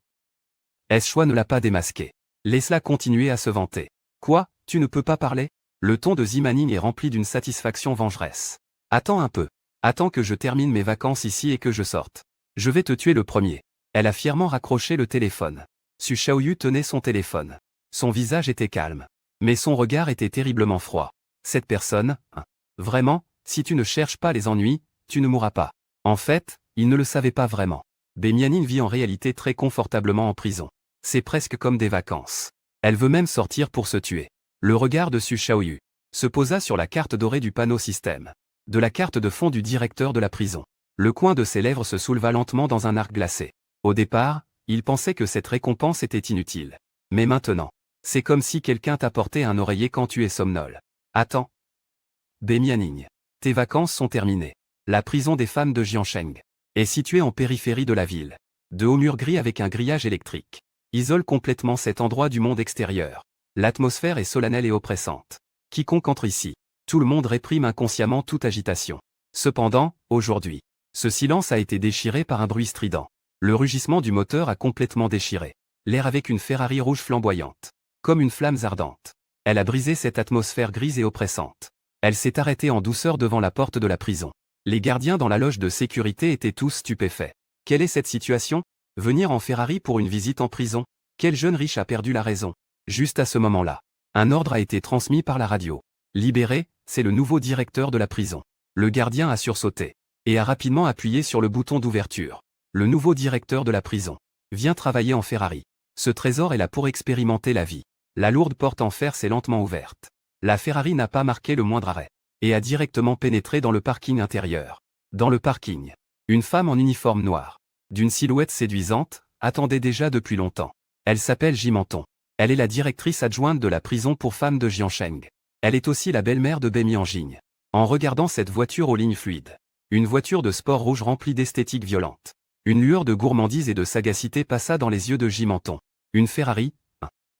Choix ne l'a pas démasqué. Laisse-la continuer à se vanter. Quoi, tu ne peux pas parler? Le ton de Zimaning est rempli d'une satisfaction vengeresse. Attends un peu. Attends que je termine mes vacances ici et que je sorte. Je vais te tuer le premier. Elle a fièrement raccroché le téléphone. Su Shaoyu tenait son téléphone. Son visage était calme. Mais son regard était terriblement froid. Cette personne, Vraiment, si tu ne cherches pas les ennuis, tu ne mourras pas. En fait, il ne le savait pas vraiment. Bemianine vit en réalité très confortablement en prison. C'est presque comme des vacances. Elle veut même sortir pour se tuer. Le regard de Su Shaoyu se posa sur la carte dorée du panneau système. De la carte de fond du directeur de la prison. Le coin de ses lèvres se souleva lentement dans un arc glacé. Au départ, il pensait que cette récompense était inutile. Mais maintenant, c'est comme si quelqu'un t'apportait un oreiller quand tu es somnole. Attends. Bemianine. Tes vacances sont terminées. La prison des femmes de Jiansheng est située en périphérie de la ville. De hauts murs gris avec un grillage électrique isole complètement cet endroit du monde extérieur. L'atmosphère est solennelle et oppressante. Quiconque entre ici, tout le monde réprime inconsciemment toute agitation. Cependant, aujourd'hui, ce silence a été déchiré par un bruit strident. Le rugissement du moteur a complètement déchiré l'air avec une Ferrari rouge flamboyante, comme une flamme ardente. Elle a brisé cette atmosphère grise et oppressante. Elle s'est arrêtée en douceur devant la porte de la prison. Les gardiens dans la loge de sécurité étaient tous stupéfaits. Quelle est cette situation? Venir en Ferrari pour une visite en prison? Quel jeune riche a perdu la raison? Juste à ce moment-là, un ordre a été transmis par la radio. Libéré, c'est le nouveau directeur de la prison. Le gardien a sursauté et a rapidement appuyé sur le bouton d'ouverture. Le nouveau directeur de la prison vient travailler en Ferrari. Ce trésor est là pour expérimenter la vie. La lourde porte en fer s'est lentement ouverte. La Ferrari n'a pas marqué le moindre arrêt et a directement pénétré dans le parking intérieur. Dans le parking, une femme en uniforme noir, d'une silhouette séduisante, attendait déjà depuis longtemps. Elle s'appelle Jimenton. Elle est la directrice adjointe de la prison pour femmes de Jiansheng. Elle est aussi la belle-mère de Bemianjing. En regardant cette voiture aux lignes fluides, une voiture de sport rouge remplie d'esthétique violente, une lueur de gourmandise et de sagacité passa dans les yeux de Jimenton. Une Ferrari?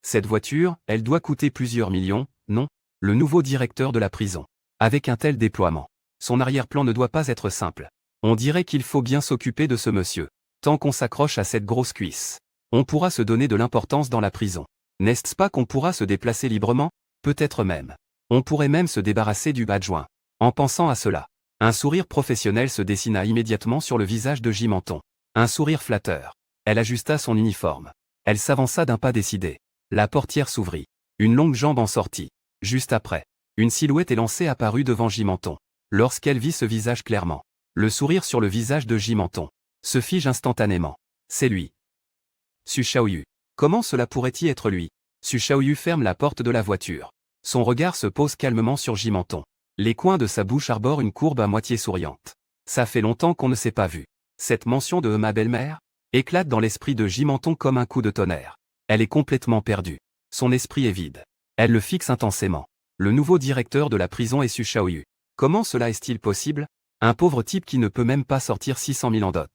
Cette voiture, elle doit coûter plusieurs millions, non? Le nouveau directeur de la prison. Avec un tel déploiement, son arrière-plan ne doit pas être simple. On dirait qu'il faut bien s'occuper de ce monsieur. Tant qu'on s'accroche à cette grosse cuisse, on pourra se donner de l'importance dans la prison. N'est-ce pas qu'on pourra se déplacer librement? Peut-être même. On pourrait même se débarrasser du adjoint. En pensant à cela, un sourire professionnel se dessina immédiatement sur le visage de Jimenton. Un sourire flatteur. Elle ajusta son uniforme. Elle s'avança d'un pas décidé. La portière s'ouvrit. Une longue jambe en sortit. Juste après, une silhouette élancée apparut devant Jimenton. Lorsqu'elle vit ce visage clairement, le sourire sur le visage de Jimenton se fige instantanément. C'est lui. Su Shaoyu. Comment cela pourrait-il être lui? Su Shaoyu ferme la porte de la voiture. Son regard se pose calmement sur Jimenton. Les coins de sa bouche arborent une courbe à moitié souriante. Ça fait longtemps qu'on ne s'est pas vu. Cette mention de ma belle-mère éclate dans l'esprit de Jimenton comme un coup de tonnerre. Elle est complètement perdue. Son esprit est vide. Elle le fixe intensément. Le nouveau directeur de la prison est Su Shaoyu. Comment cela est-il possible? Un pauvre type qui ne peut même pas sortir 600 000 en dot.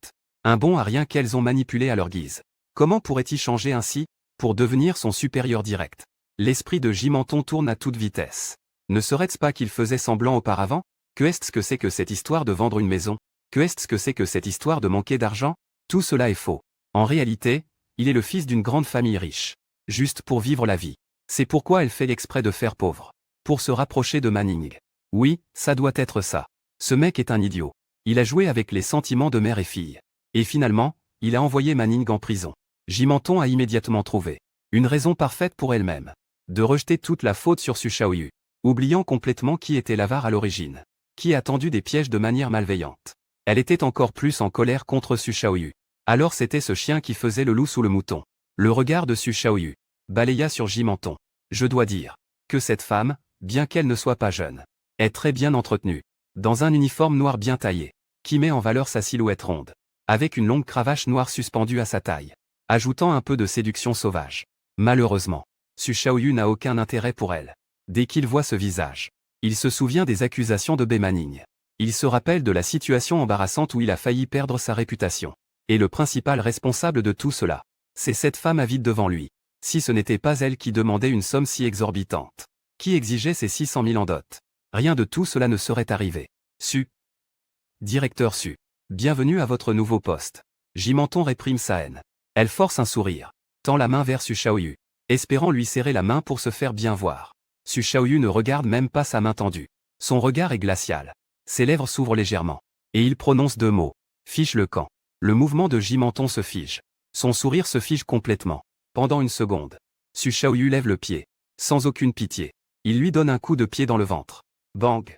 Un bon à rien qu'elles ont manipulé à leur guise. Comment pourrait-il changer ainsi, pour devenir son supérieur direct? L'esprit de Jimenton tourne à toute vitesse. Ne serait-ce pas qu'il faisait semblant auparavant? Que est-ce que c'est que cette histoire de vendre une maison? Que est-ce que c'est que cette histoire de manquer d'argent? Tout cela est faux. En réalité, il est le fils d'une grande famille riche. Juste pour vivre la vie. C'est pourquoi elle fait l'exprès de faire pauvre. Pour se rapprocher de Manning. Oui, ça doit être ça. Ce mec est un idiot. Il a joué avec les sentiments de mère et fille. Et finalement, il a envoyé Manning en prison. Jimenton a immédiatement trouvé une raison parfaite pour elle-même de rejeter toute la faute sur Su Shaoyu, oubliant complètement qui était l'avare à l'origine, qui a tendu des pièges de manière malveillante. Elle était encore plus en colère contre Su Shaoyu. Alors c'était ce chien qui faisait le loup sous le mouton. Le regard de Su Shaoyu balaya sur Jimenton. Je dois dire que cette femme, bien qu'elle ne soit pas jeune, est très bien entretenue, dans un uniforme noir bien taillé, qui met en valeur sa silhouette ronde, avec une longue cravache noire suspendue à sa taille, ajoutant un peu de séduction sauvage. Malheureusement, Su Shaoyu n'a aucun intérêt pour elle. Dès qu'il voit ce visage, il se souvient des accusations de Bemianjing. Il se rappelle de la situation embarrassante où il a failli perdre sa réputation. Et le principal responsable de tout cela, c'est cette femme avide devant lui. Si ce n'était pas elle qui demandait une somme si exorbitante, qui exigeait ses 600 000 en dot, rien de tout cela ne serait arrivé. Su. Directeur Su. Bienvenue à votre nouveau poste. Jimenton réprime sa haine. Elle force un sourire, tend la main vers Su Shaoyu, espérant lui serrer la main pour se faire bien voir. Su Shaoyu ne regarde même pas sa main tendue. Son regard est glacial. Ses lèvres s'ouvrent légèrement. Et il prononce deux mots. Fiche le camp. Le mouvement de Jimenton se fige. Son sourire se fige complètement. Pendant une seconde, Su Shaoyu lève le pied. Sans aucune pitié. Il lui donne un coup de pied dans le ventre. Bang.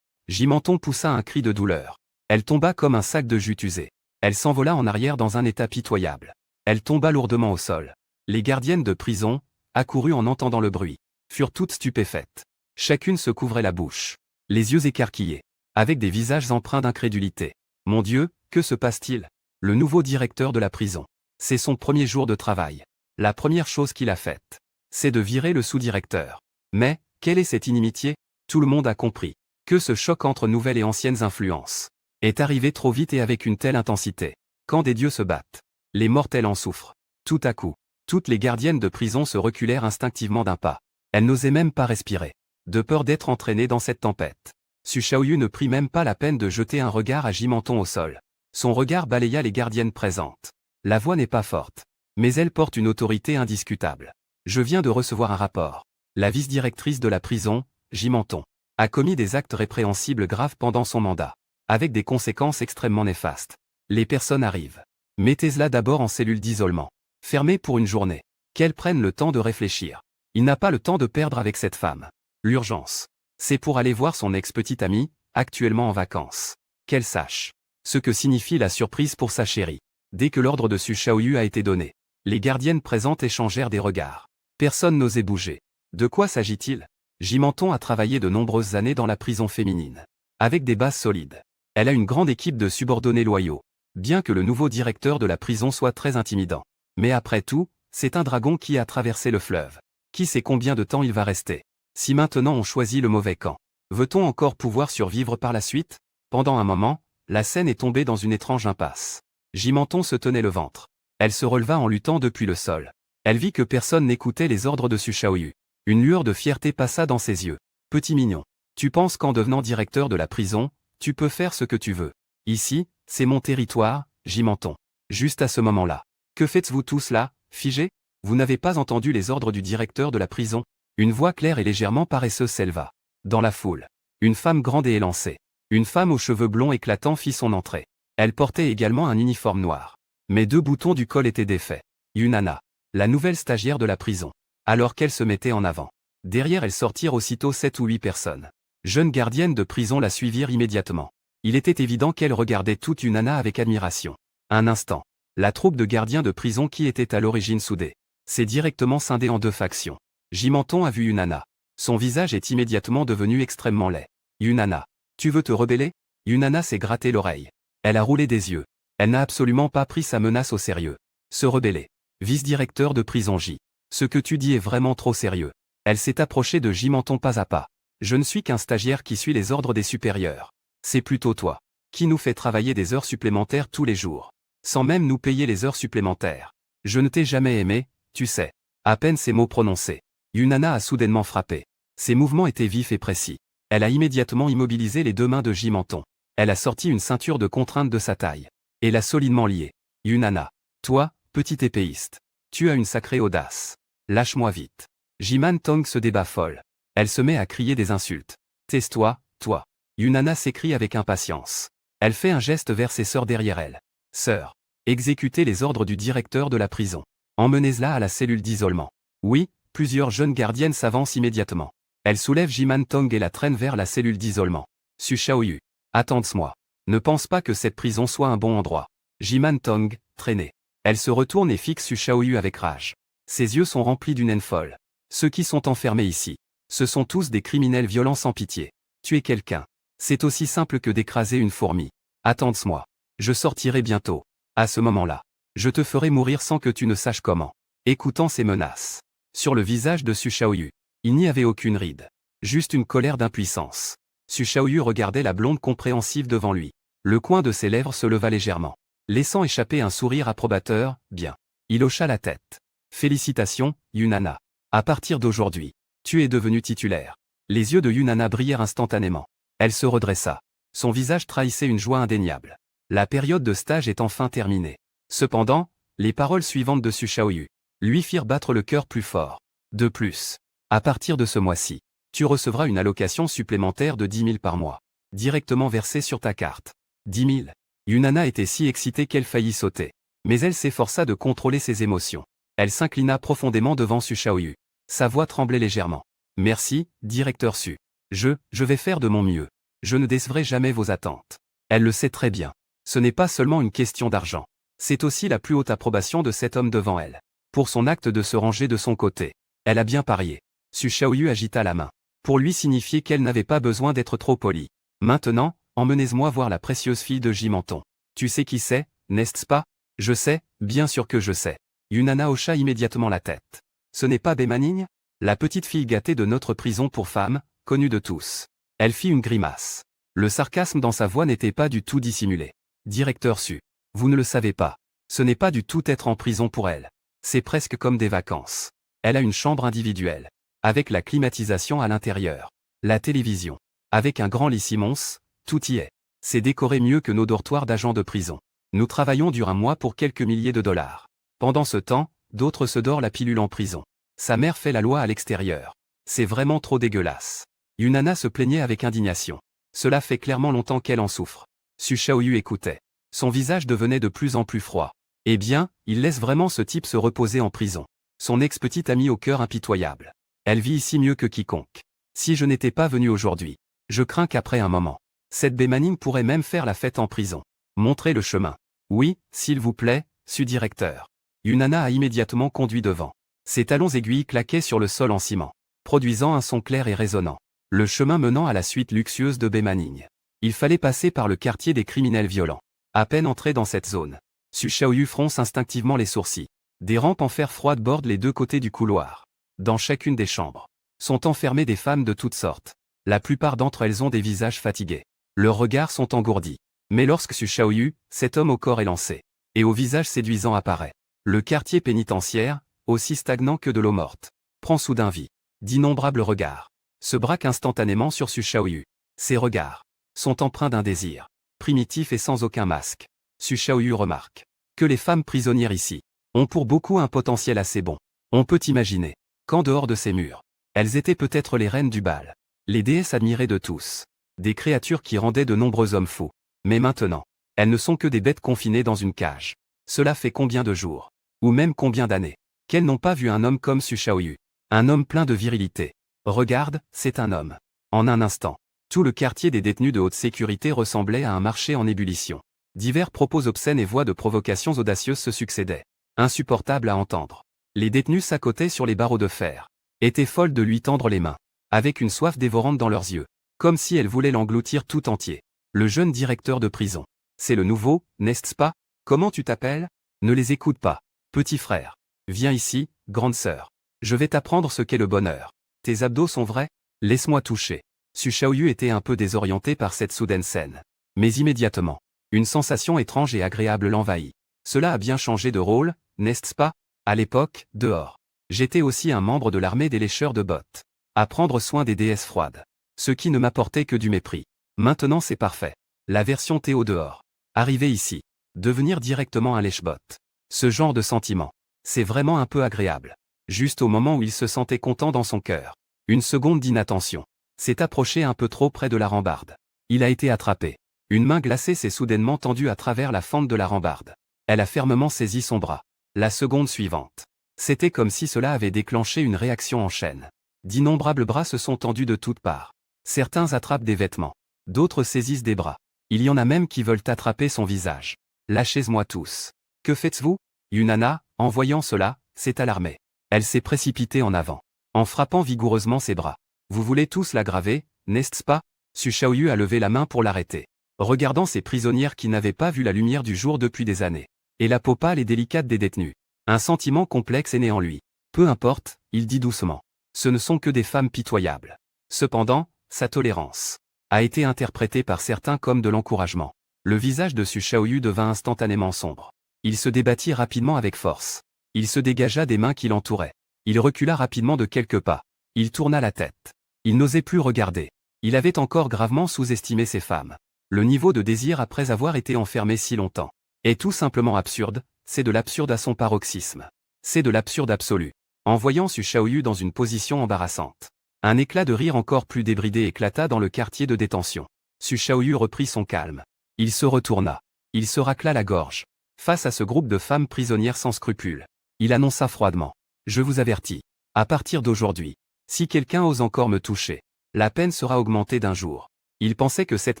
Jimenton poussa un cri de douleur. Elle tomba comme un sac de jute usé. Elle s'envola en arrière dans un état pitoyable. Elle tomba lourdement au sol. Les gardiennes de prison, accourues en entendant le bruit, furent toutes stupéfaites. Chacune se couvrait la bouche, les yeux écarquillés, avec des visages empreints d'incrédulité. Mon Dieu, que se passe-t-il? Le nouveau directeur de la prison. C'est son premier jour de travail. La première chose qu'il a faite, c'est de virer le sous-directeur. Mais, quelle est cette inimitié? Tout le monde a compris que ce choc entre nouvelles et anciennes influences est arrivé trop vite et avec une telle intensité. Quand des dieux se battent, les mortels en souffrent. Tout à coup, toutes les gardiennes de prison se reculèrent instinctivement d'un pas. Elles n'osaient même pas respirer, de peur d'être entraînées dans cette tempête. Su Shaoyu ne prit même pas la peine de jeter un regard à Jimenton au sol. Son regard balaya les gardiennes présentes. La voix n'est pas forte, mais elle porte une autorité indiscutable. Je viens de recevoir un rapport. La vice-directrice de la prison, Jimenton, a commis des actes répréhensibles graves pendant son mandat, avec des conséquences extrêmement néfastes. Les personnes arrivent. Mettez-la d'abord en cellule d'isolement, fermée pour une journée. Qu'elle prenne le temps de réfléchir. Il n'a pas le temps de perdre avec cette femme. L'urgence, c'est pour aller voir son ex-petite amie, actuellement en vacances. Qu'elle sache ce que signifie la surprise pour sa chérie. Dès que l'ordre de Su Shaoyu a été donné, les gardiennes présentes échangèrent des regards. Personne n'osait bouger. De quoi s'agit-il? Jimenton a travaillé de nombreuses années dans la prison féminine, avec des bases solides. Elle a une grande équipe de subordonnés loyaux, bien que le nouveau directeur de la prison soit très intimidant. Mais après tout, c'est un dragon qui a traversé le fleuve. Qui sait combien de temps il va rester? Si maintenant on choisit le mauvais camp, veut-on encore pouvoir survivre par la suite? Pendant un moment, la scène est tombée dans une étrange impasse. Jimenton se tenait le ventre. Elle se releva en luttant depuis le sol. Elle vit que personne n'écoutait les ordres de Su Shaoyu. Une lueur de fierté passa dans ses yeux. Petit mignon, tu penses qu'en devenant directeur de la prison, tu peux faire ce que tu veux. Ici, c'est mon territoire, Jimenton. Juste à ce moment-là. Que faites-vous tous là, figés? Vous n'avez pas entendu les ordres du directeur de la prison? Une voix claire et légèrement paresseuse s'éleva. Dans la foule, une femme grande et élancée. Une femme aux cheveux blonds éclatants fit son entrée. Elle portait également un uniforme noir. Mais 2 boutons du col étaient défaits. Yunana, la nouvelle stagiaire de la prison. Alors qu'elle se mettait en avant. Derrière elle sortirent aussitôt 7 ou 8 personnes. Jeunes gardiennes de prison la suivirent immédiatement. Il était évident qu'elle regardait toute Yunana avec admiration. Un instant, la troupe de gardiens de prison qui était à l'origine soudée s'est directement scindée en 2 factions. Jimenton a vu Yunana. Son visage est immédiatement devenu extrêmement laid. Yunana, tu veux te rebeller? Yunana s'est gratté l'oreille. Elle a roulé des yeux. Elle n'a absolument pas pris sa menace au sérieux. Se rebeller. Vice-directeur de prison J. Ce que tu dis est vraiment trop sérieux. Elle s'est approchée de Jimenton pas à pas. Je ne suis qu'un stagiaire qui suit les ordres des supérieurs. C'est plutôt toi qui nous fait travailler des heures supplémentaires tous les jours, sans même nous payer les heures supplémentaires. Je ne t'ai jamais aimé, tu sais. À peine ces mots prononcés, Yunana a soudainement frappé. Ses mouvements étaient vifs et précis. Elle a immédiatement immobilisé les 2 mains de Jimenton. Elle a sorti une ceinture de contrainte de sa taille et l'a solidement liée. Yunana, toi, petit épéiste, tu as une sacrée audace. Lâche-moi vite. Jimenton se débat folle. Elle se met à crier des insultes. Taise-toi, toi. Yunana s'écrie avec impatience. Elle fait un geste vers ses sœurs derrière elle. Sœurs, exécutez les ordres du directeur de la prison. Emmenez-la à la cellule d'isolement. Oui, plusieurs jeunes gardiennes s'avancent immédiatement. Elles soulèvent Jimenton et la traînent vers la cellule d'isolement. Su Shaoyu, attends-moi. Ne pense pas que cette prison soit un bon endroit. Jimenton, traînée. Elle se retourne et fixe Su Shaoyu avec rage. Ses yeux sont remplis d'une haine folle. Ceux qui sont enfermés ici, ce sont tous des criminels violents sans pitié. Tuer quelqu'un, c'est aussi simple que d'écraser une fourmi. Attends-moi. Je sortirai bientôt. À ce moment-là, je te ferai mourir sans que tu ne saches comment. Écoutant ces menaces, sur le visage de Su Shaoyu, il n'y avait aucune ride. Juste une colère d'impuissance. Su Shaoyu regardait la blonde compréhensive devant lui. Le coin de ses lèvres se leva légèrement, laissant échapper un sourire approbateur. Bien. Il hocha la tête. Félicitations, Yunana. À partir d'aujourd'hui, tu es devenue titulaire. Les yeux de Yunana brillèrent instantanément. Elle se redressa. Son visage trahissait une joie indéniable. La période de stage est enfin terminée. Cependant, les paroles suivantes de Su Shaoyu lui firent battre le cœur plus fort. De plus, à partir de ce mois-ci, tu recevras une allocation supplémentaire de 10 000 par mois, directement versée sur ta carte. 10 000. Yunana était si excitée qu'elle faillit sauter. Mais elle s'efforça de contrôler ses émotions. Elle s'inclina profondément devant Su Shaoyu. Sa voix tremblait légèrement. Merci, directeur Su. Je vais faire de mon mieux. Je ne décevrai jamais vos attentes. Elle le sait très bien. Ce n'est pas seulement une question d'argent. C'est aussi la plus haute approbation de cet homme devant elle. Pour son acte de se ranger de son côté. Elle a bien parié. Su Shaoyu agita la main. Pour lui signifier qu'elle n'avait pas besoin d'être trop polie. Maintenant, emmenez-moi voir la précieuse fille de Jimenton. Tu sais qui c'est, n'est-ce pas? Je sais, bien sûr que je sais. Yunana hocha immédiatement la tête. Ce n'est pas Bémanigne? La petite fille gâtée de notre prison pour femmes, connue de tous. Elle fit une grimace. Le sarcasme dans sa voix n'était pas du tout dissimulé. Directeur Su. Vous ne le savez pas. Ce n'est pas du tout être en prison pour elle. C'est presque comme des vacances. Elle a une chambre individuelle. Avec la climatisation à l'intérieur. La télévision. Avec un grand lit Simons, tout y est. C'est décoré mieux que nos dortoirs d'agents de prison. Nous travaillons dur un mois pour quelques milliers de dollars. Pendant ce temps, d'autres se dorent la pilule en prison. Sa mère fait la loi à l'extérieur. C'est vraiment trop dégueulasse. Yunana se plaignait avec indignation. Cela fait clairement longtemps qu'elle en souffre. Su Shaoyu écoutait. Son visage devenait de plus en plus froid. Eh bien, il laisse vraiment ce type se reposer en prison. Son ex-petite amie au cœur impitoyable. Elle vit ici mieux que quiconque. Si je n'étais pas venu aujourd'hui, je crains qu'après un moment, cette Bémanigne pourrait même faire la fête en prison. Montrez le chemin. Oui, s'il vous plaît, su-directeur. Yunana a immédiatement conduit devant. Ses talons aiguilles claquaient sur le sol en ciment, produisant un son clair et résonnant. Le chemin menant à la suite luxueuse de Bémanigne. Il fallait passer par le quartier des criminels violents. À peine entré dans cette zone, Su Shaoyu fronce instinctivement les sourcils. Des rampes en fer froide bordent les deux côtés du couloir. Dans chacune des chambres, sont enfermées des femmes de toutes sortes. La plupart d'entre elles ont des visages fatigués. Leurs regards sont engourdis. Mais lorsque Su Shaoyu, cet homme au corps élancé, et au visage séduisant apparaît, le quartier pénitentiaire, aussi stagnant que de l'eau morte, prend soudain vie. D'innombrables regards se braquent instantanément sur Su Shaoyu. Ces regards sont empreints d'un désir, primitif et sans aucun masque. Su Shaoyu remarque que les femmes prisonnières ici ont pour beaucoup un potentiel assez bon. On peut imaginer qu'en dehors de ces murs, elles étaient peut-être les reines du bal, les déesses admirées de tous, des créatures qui rendaient de nombreux hommes fous. Mais maintenant, elles ne sont que des bêtes confinées dans une cage. Cela fait combien de jours, ou même combien d'années, qu'elles n'ont pas vu un homme comme Su Shaoyu, un homme plein de virilité. Regarde, c'est un homme. En un instant, tout le quartier des détenus de haute sécurité ressemblait à un marché en ébullition. Divers propos obscènes et voix de provocations audacieuses se succédaient. Insupportables à entendre. Les détenus s'accotaient sur les barreaux de fer. Étaient folles de lui tendre les mains. Avec une soif dévorante dans leurs yeux. Comme si elles voulaient l'engloutir tout entier. Le jeune directeur de prison. C'est le nouveau, n'est-ce pas? Comment tu t'appelles? Ne les écoute pas. Petit frère. Viens ici, grande sœur. Je vais t'apprendre ce qu'est le bonheur. Tes abdos sont vrais? Laisse-moi toucher. Su Shaoyu était un peu désorienté par cette soudaine scène. Mais immédiatement, une sensation étrange et agréable l'envahit. Cela a bien changé de rôle, n'est-ce pas? À l'époque, dehors. J'étais aussi un membre de l'armée des lécheurs de bottes. À prendre soin des déesses froides. Ce qui ne m'apportait que du mépris. Maintenant c'est parfait. La version Théo dehors. Arriver ici. Devenir directement un lèche-botte. Ce genre de sentiment. C'est vraiment un peu agréable. Juste au moment où il se sentait content dans son cœur. Une seconde d'inattention. S'est approché un peu trop près de la rambarde. Il a été attrapé. Une main glacée s'est soudainement tendue à travers la fente de la rambarde. Elle a fermement saisi son bras. La seconde suivante. C'était comme si cela avait déclenché une réaction en chaîne. D'innombrables bras se sont tendus de toutes parts. Certains attrapent des vêtements. D'autres saisissent des bras. Il y en a même qui veulent attraper son visage. Lâchez-moi tous. Que faites-vous? Yunana, en voyant cela, s'est alarmée. Elle s'est précipitée en avant, en frappant vigoureusement ses bras. Vous voulez tous l'aggraver, n'est-ce pas? Su Shaoyu a levé la main pour l'arrêter. Regardant ces prisonnières qui n'avaient pas vu la lumière du jour depuis des années. Et la peau pâle et délicate des détenus. Un sentiment complexe est né en lui. Peu importe, il dit doucement. Ce ne sont que des femmes pitoyables. Cependant, sa tolérance a été interprétée par certains comme de l'encouragement. Le visage de Su Shaoyu devint instantanément sombre. Il se débattit rapidement avec force. Il se dégagea des mains qui l'entouraient. Il recula rapidement de quelques pas. Il tourna la tête. Il n'osait plus regarder. Il avait encore gravement sous-estimé ces femmes. Le niveau de désir après avoir été enfermé si longtemps est tout simplement absurde, c'est de l'absurde à son paroxysme. C'est de l'absurde absolu. En voyant Su Shaoyu dans une position embarrassante, un éclat de rire encore plus débridé éclata dans le quartier de détention. Su Shaoyu reprit son calme. Il se retourna. Il se racla la gorge. Face à ce groupe de femmes prisonnières sans scrupules, il annonça froidement. Je vous avertis. À partir d'aujourd'hui, si quelqu'un ose encore me toucher, la peine sera augmentée d'un jour. Il pensait que cette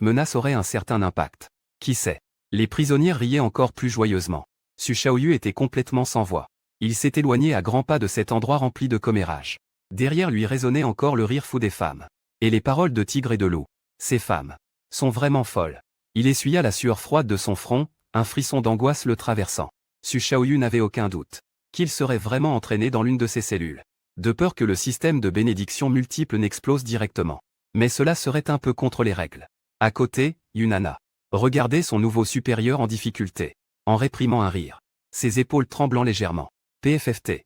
menace aurait un certain impact. Qui sait? Les prisonnières riaient encore plus joyeusement. Su Shaoyu était complètement sans voix. Il s'est éloigné à grands pas de cet endroit rempli de commérages. Derrière lui résonnait encore le rire fou des femmes. Et les paroles de tigre et de loup. Ces femmes sont vraiment folles. Il essuya la sueur froide de son front, un frisson d'angoisse le traversant. Su Shaoyu n'avait aucun doute qu'il serait vraiment entraîné dans l'une de ces cellules. De peur que le système de bénédiction multiple n'explose directement. Mais cela serait un peu contre les règles. À côté, Yunana regardait son nouveau supérieur en difficulté, en réprimant un rire. Ses épaules tremblant légèrement. PFFT.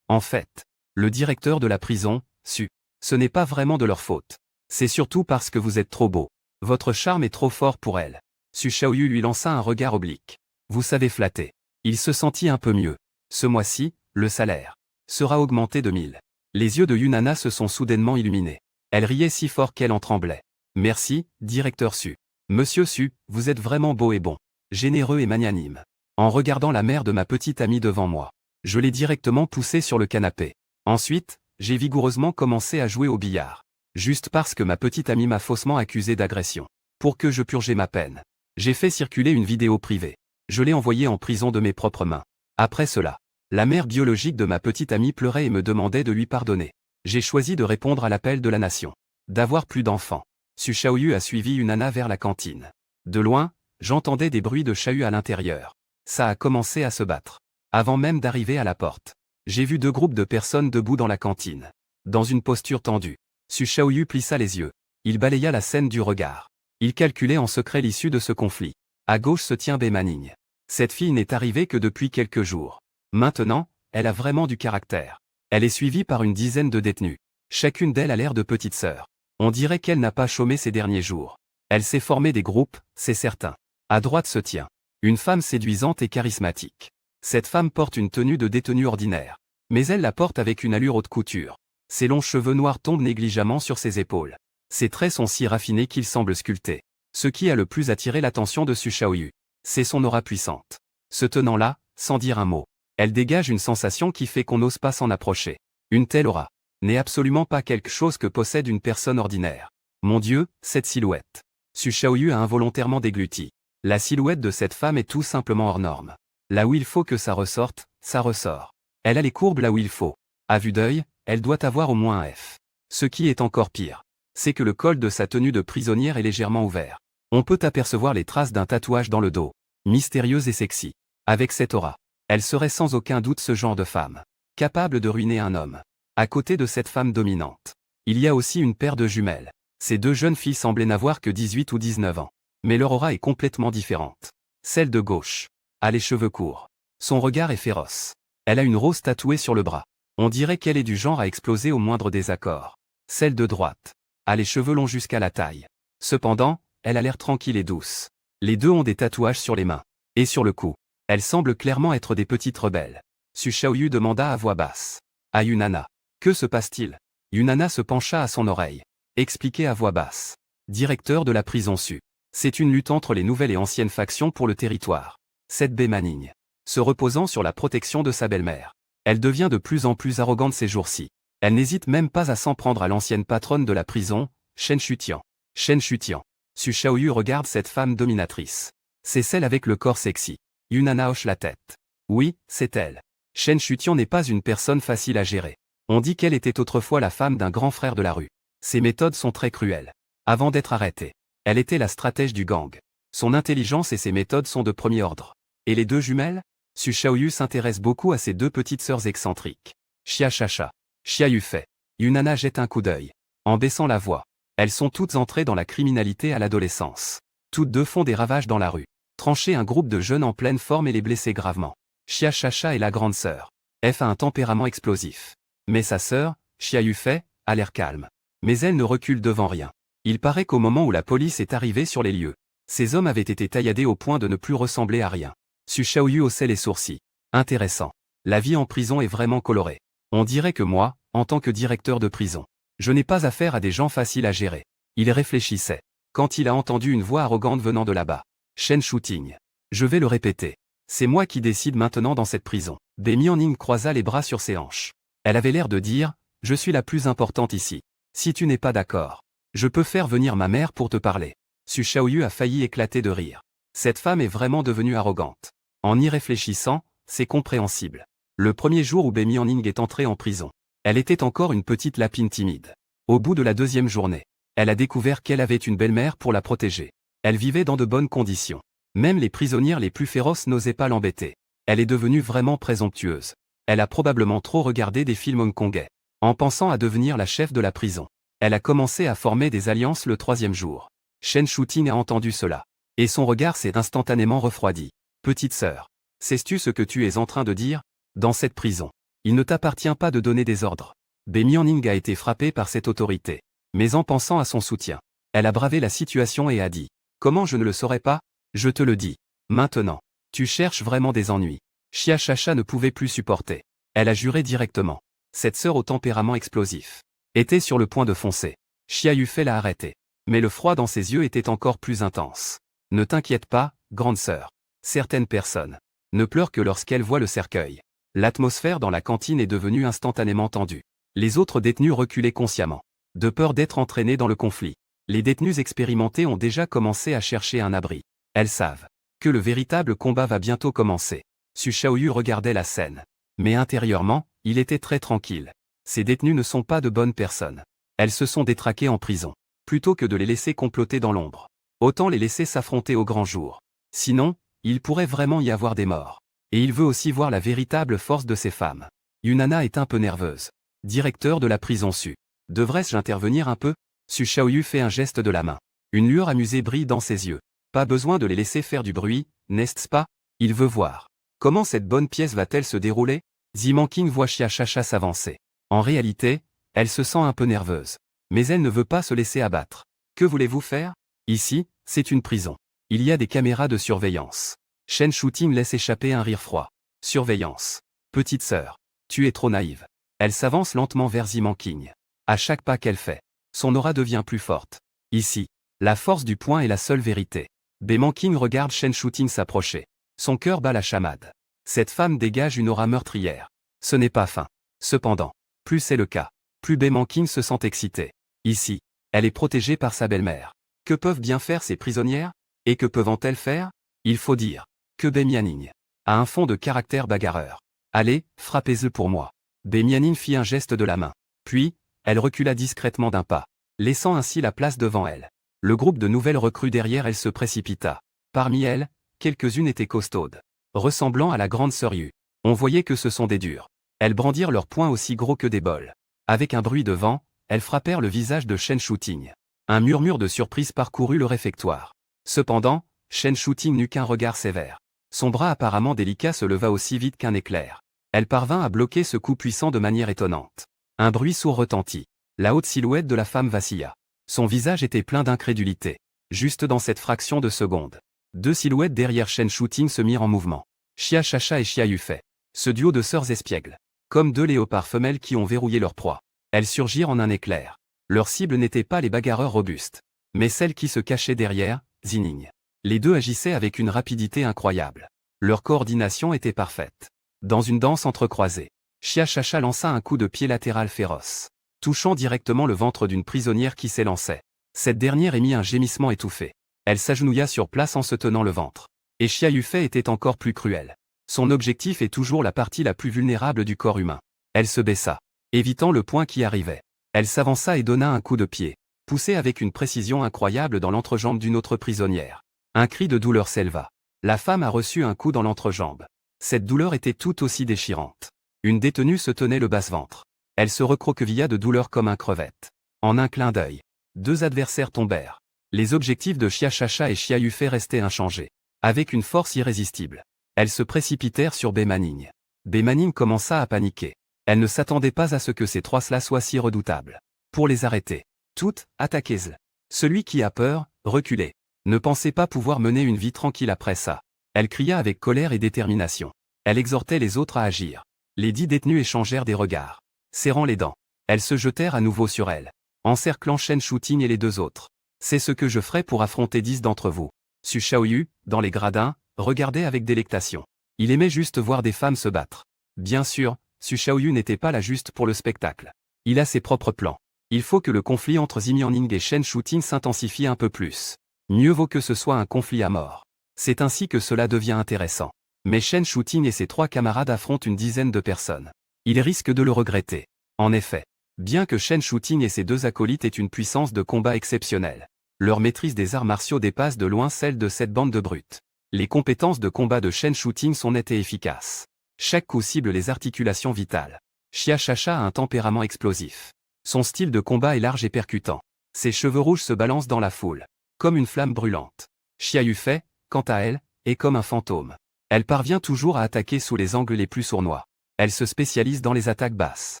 En fait, le directeur de la prison, Su, ce n'est pas vraiment de leur faute. C'est surtout parce que vous êtes trop beau. Votre charme est trop fort pour elle. Su Shaoyu lui lança un regard oblique. Vous savez flatter. Il se sentit un peu mieux. Ce mois-ci, le salaire sera augmenté de 1000. Les yeux de Yunana se sont soudainement illuminés. Elle riait si fort qu'elle en tremblait. Merci, directeur Su. Monsieur Su, vous êtes vraiment beau et bon. Généreux et magnanime. En regardant la mère de ma petite amie devant moi, je l'ai directement poussée sur le canapé. Ensuite, j'ai vigoureusement commencé à jouer au billard. Juste parce que ma petite amie m'a faussement accusé d'agression. Pour que je purgeais ma peine. J'ai fait circuler une vidéo privée. Je l'ai envoyée en prison de mes propres mains. Après cela, la mère biologique de ma petite amie pleurait et me demandait de lui pardonner. J'ai choisi de répondre à l'appel de la nation. D'avoir plus d'enfants. Su Shaoyu a suivi Yunana vers la cantine. De loin, j'entendais des bruits de chahut à l'intérieur. Ça a commencé à se battre. Avant même d'arriver à la porte. J'ai vu 2 groupes de personnes debout dans la cantine. Dans une posture tendue. Su Shaoyu plissa les yeux. Il balaya la scène du regard. Il calculait en secret l'issue de ce conflit. À gauche se tient Bemanning. Cette fille n'est arrivée que depuis quelques jours. Maintenant, elle a vraiment du caractère. Elle est suivie par une dizaine de détenus. Chacune d'elles a l'air de petite sœur. On dirait qu'elle n'a pas chômé ces derniers jours. Elle s'est formée des groupes, c'est certain. À droite se tient une femme séduisante et charismatique. Cette femme porte une tenue de détenue ordinaire. Mais elle la porte avec une allure haute couture. Ses longs cheveux noirs tombent négligemment sur ses épaules. Ses traits sont si raffinés qu'ils semblent sculptés. Ce qui a le plus attiré l'attention de Su Shaoyu, c'est son aura puissante. Se tenant là, sans dire un mot, elle dégage une sensation qui fait qu'on n'ose pas s'en approcher. Une telle aura n'est absolument pas quelque chose que possède une personne ordinaire. Mon Dieu, cette silhouette. Su Shaoyu a involontairement dégluti. La silhouette de cette femme est tout simplement hors norme. Là où il faut que ça ressorte, ça ressort. Elle a les courbes là où il faut. À vue d'œil, elle doit avoir au moins un F. Ce qui est encore pire, c'est que le col de sa tenue de prisonnière est légèrement ouvert. On peut apercevoir les traces d'un tatouage dans le dos. Mystérieuse et sexy. Avec cette aura, elle serait sans aucun doute ce genre de femme. Capable de ruiner un homme. À côté de cette femme dominante, il y a aussi une paire de jumelles. Ces 2 jeunes filles semblaient n'avoir que 18 ou 19 ans. Mais leur aura est complètement différente. Celle de gauche a les cheveux courts. Son regard est féroce. Elle a une rose tatouée sur le bras. On dirait qu'elle est du genre à exploser au moindre désaccord. Celle de droite a les cheveux longs jusqu'à la taille. Cependant, elle a l'air tranquille et douce. Les 2 ont des tatouages sur les mains. Et sur le cou. Elles semblent clairement être des petites rebelles. Su Shaoyu demanda à voix basse. À Yunana. Que se passe-t-il? Yunana se pencha à son oreille. Expliquait à voix basse. Directeur de la prison Su. C'est une lutte entre les nouvelles et anciennes factions pour le territoire. Cette Bemanning se reposant sur la protection de sa belle-mère. Elle devient de plus en plus arrogante ces jours-ci. Elle n'hésite même pas à s'en prendre à l'ancienne patronne de la prison, Shen Shutian. Shen Shutian. Su Shaoyu regarde cette femme dominatrice. C'est celle avec le corps sexy. Yunana hoche la tête. Oui, c'est elle. Shen Shutian n'est pas une personne facile à gérer. On dit qu'elle était autrefois la femme d'un grand frère de la rue. Ses méthodes sont très cruelles. Avant d'être arrêtée, elle était la stratège du gang. Son intelligence et ses méthodes sont de premier ordre. Et les 2 jumelles? Su Shaoyu s'intéresse beaucoup à ses 2 petites sœurs excentriques. Xia Chacha. Xia Yufei. Yunana jette un coup d'œil. En baissant la voix. Elles sont toutes entrées dans la criminalité à l'adolescence. Toutes 2 font des ravages dans la rue. Trancher un groupe de jeunes en pleine forme et les blesser gravement. Xia Chacha est la grande sœur. F a un tempérament explosif. Mais sa sœur, Xia Yufei, a l'air calme. Mais elle ne recule devant rien. Il paraît qu'au moment où la police est arrivée sur les lieux, ces hommes avaient été tailladés au point de ne plus ressembler à rien. Su Shaoyu haussait les sourcils. Intéressant. La vie en prison est vraiment colorée. On dirait que moi, en tant que directeur de prison, je n'ai pas affaire à des gens faciles à gérer. Il réfléchissait. Quand il a entendu une voix arrogante venant de là-bas. Shen Shooting. Je vais le répéter. C'est moi qui décide maintenant dans cette prison. Bemanning croisa les bras sur ses hanches. Elle avait l'air de dire, je suis la plus importante ici. Si tu n'es pas d'accord, Je peux faire venir ma mère pour te parler. Su Shaoyu a failli éclater de rire. Cette femme est vraiment devenue arrogante. En y réfléchissant, c'est compréhensible. Le premier jour où Bae Myeon-ning est entrée en prison, elle était encore une petite lapine timide. Au bout de la deuxième journée, elle a découvert qu'elle avait une belle-mère pour la protéger. Elle vivait dans de bonnes conditions. Même les prisonnières les plus féroces n'osaient pas l'embêter. Elle est devenue vraiment présomptueuse. Elle a probablement trop regardé des films hongkongais. En pensant à devenir la chef de la prison, elle a commencé à former des alliances le troisième jour. Chen Shuting a entendu cela. Et son regard s'est instantanément refroidi. Petite sœur, sais-tu ce que tu es en train de dire? Dans cette prison, il ne t'appartient pas de donner des ordres. Bae Myeon-ning a été frappée par cette autorité. Mais en pensant à son soutien, elle a bravé la situation et a dit: comment je ne le saurais pas? Je te le dis. Maintenant. Tu cherches vraiment des ennuis. Xia Chacha ne pouvait plus supporter. Elle a juré directement. Cette sœur au tempérament explosif était sur le point de foncer. Xia Yufei l'a arrêtée. Mais le froid dans ses yeux était encore plus intense. Ne t'inquiète pas, grande sœur. Certaines personnes ne pleurent que lorsqu'elles voient le cercueil. L'atmosphère dans la cantine est devenue instantanément tendue. Les autres détenus reculaient consciemment, de peur d'être entraînés dans le conflit. Les détenus expérimentés ont déjà commencé à chercher un abri. Elles savent que le véritable combat va bientôt commencer. Su Shaoyu regardait la scène. Mais intérieurement, il était très tranquille. Ces détenus ne sont pas de bonnes personnes. Elles se sont détraquées en prison. Plutôt que de les laisser comploter dans l'ombre, autant les laisser s'affronter au grand jour. Sinon, il pourrait vraiment y avoir des morts. Et il veut aussi voir la véritable force de ces femmes. Yunana est un peu nerveuse. Directeur de la prison Su. Devrais-je intervenir un peu? Su Shaoyu fait un geste de la main. Une lueur amusée brille dans ses yeux. Pas besoin de les laisser faire du bruit, n'est-ce pas? Il veut voir. Comment cette bonne pièce va-t-elle se dérouler? Ziman King voit Xia Chacha s'avancer. En réalité, elle se sent un peu nerveuse. Mais elle ne veut pas se laisser abattre. Que voulez-vous faire? Ici, c'est une prison. Il y a des caméras de surveillance. Chen Shuting laisse échapper un rire froid. Surveillance. Petite sœur. Tu es trop naïve. Elle s'avance lentement vers Ziman King. À chaque pas qu'elle fait, son aura devient plus forte. Ici, la force du poing est la seule vérité. Bae King regarde Chen Shuting s'approcher. Son cœur bat la chamade. Cette femme dégage une aura meurtrière. Ce n'est pas fin. Cependant, plus c'est le cas, plus Bae King se sent excité. Ici, elle est protégée par sa belle-mère. Que peuvent bien faire ces prisonnières? Et que peuvent-elles faire? Il faut dire que Bae Myeon-ning a un fond de caractère bagarreur. Allez, frappez-le pour moi. Bae Myeon-ning fit un geste de la main. Puis, elle recula discrètement d'un pas, laissant ainsi la place devant elle. Le groupe de nouvelles recrues derrière elle se précipita. Parmi elles, quelques-unes étaient costaudes, ressemblant à la grande sœur Yu. On voyait que ce sont des dures. Elles brandirent leurs poings aussi gros que des bols. Avec un bruit de vent, elles frappèrent le visage de Chen Shuting. Un murmure de surprise parcourut le réfectoire. Cependant, Chen Shuting n'eut qu'un regard sévère. Son bras apparemment délicat se leva aussi vite qu'un éclair. Elle parvint à bloquer ce coup puissant de manière étonnante. Un bruit sourd retentit. La haute silhouette de la femme vacilla. Son visage était plein d'incrédulité. Juste dans cette fraction de seconde, deux silhouettes derrière Chen Shuting se mirent en mouvement. Xia Chacha et Xia Yufei. Ce duo de sœurs espiègles. Comme deux léopards femelles qui ont verrouillé leur proie. Elles surgirent en un éclair. Leur cible n'était pas les bagarreurs robustes, mais celles qui se cachaient derrière, Zining. Les deux agissaient avec une rapidité incroyable. Leur coordination était parfaite. Dans une danse entrecroisée, Xia Chacha lança un coup de pied latéral féroce, touchant directement le ventre d'une prisonnière qui s'élançait. Cette dernière émit un gémissement étouffé. Elle s'agenouilla sur place en se tenant le ventre. Et Xia Yufei était encore plus cruelle. Son objectif est toujours la partie la plus vulnérable du corps humain. Elle se baissa, évitant le poing qui arrivait. Elle s'avança et donna un coup de pied, poussé avec une précision incroyable dans l'entrejambe d'une autre prisonnière. Un cri de douleur s'éleva. La femme a reçu un coup dans l'entrejambe. Cette douleur était tout aussi déchirante. Une détenue se tenait le basse-ventre. Elle se recroquevilla de douleur comme un crevette. En un clin d'œil, deux adversaires tombèrent. Les objectifs de Xia Chacha et Xia Yufei restaient inchangés. Avec une force irrésistible, elles se précipitèrent sur Bae Myeon-ning. Bae Myeon-ning commença à paniquer. Elle ne s'attendait pas à ce que ces trois-là soient si redoutables. Pour les arrêter, toutes, attaquez-les. Celui qui a peur, reculez. Ne pensez pas pouvoir mener une vie tranquille après ça. Elle cria avec colère et détermination. Elle exhortait les autres à agir. Les 10 détenus échangèrent des regards. Serrant les dents, elles se jetèrent à nouveau sur elle, encerclant Chen Shuting et les deux autres. C'est ce que je ferai pour affronter 10 d'entre vous. Su Shaoyu, dans les gradins, regardait avec délectation. Il aimait juste voir des femmes se battre. Bien sûr, Su Shaoyu n'était pas là juste pour le spectacle. Il a ses propres plans. Il faut que le conflit entre Zimianning et Chen Shuting s'intensifie un peu plus. Mieux vaut que ce soit un conflit à mort. C'est ainsi que cela devient intéressant. Mais Chen Shuting et ses 3 camarades affrontent une dizaine de personnes. Ils risquent de le regretter. En effet, bien que Chen Shuting et ses 2 acolytes aient une puissance de combat exceptionnelle, leur maîtrise des arts martiaux dépasse de loin celle de cette bande de brutes. Les compétences de combat de Chen Shuting sont nettes et efficaces. Chaque coup cible les articulations vitales. Xia Chacha a un tempérament explosif. Son style de combat est large et percutant. Ses cheveux rouges se balancent dans la foule, comme une flamme brûlante. Xia Yufei, quant à elle, est comme un fantôme. Elle parvient toujours à attaquer sous les angles les plus sournois. Elle se spécialise dans les attaques basses.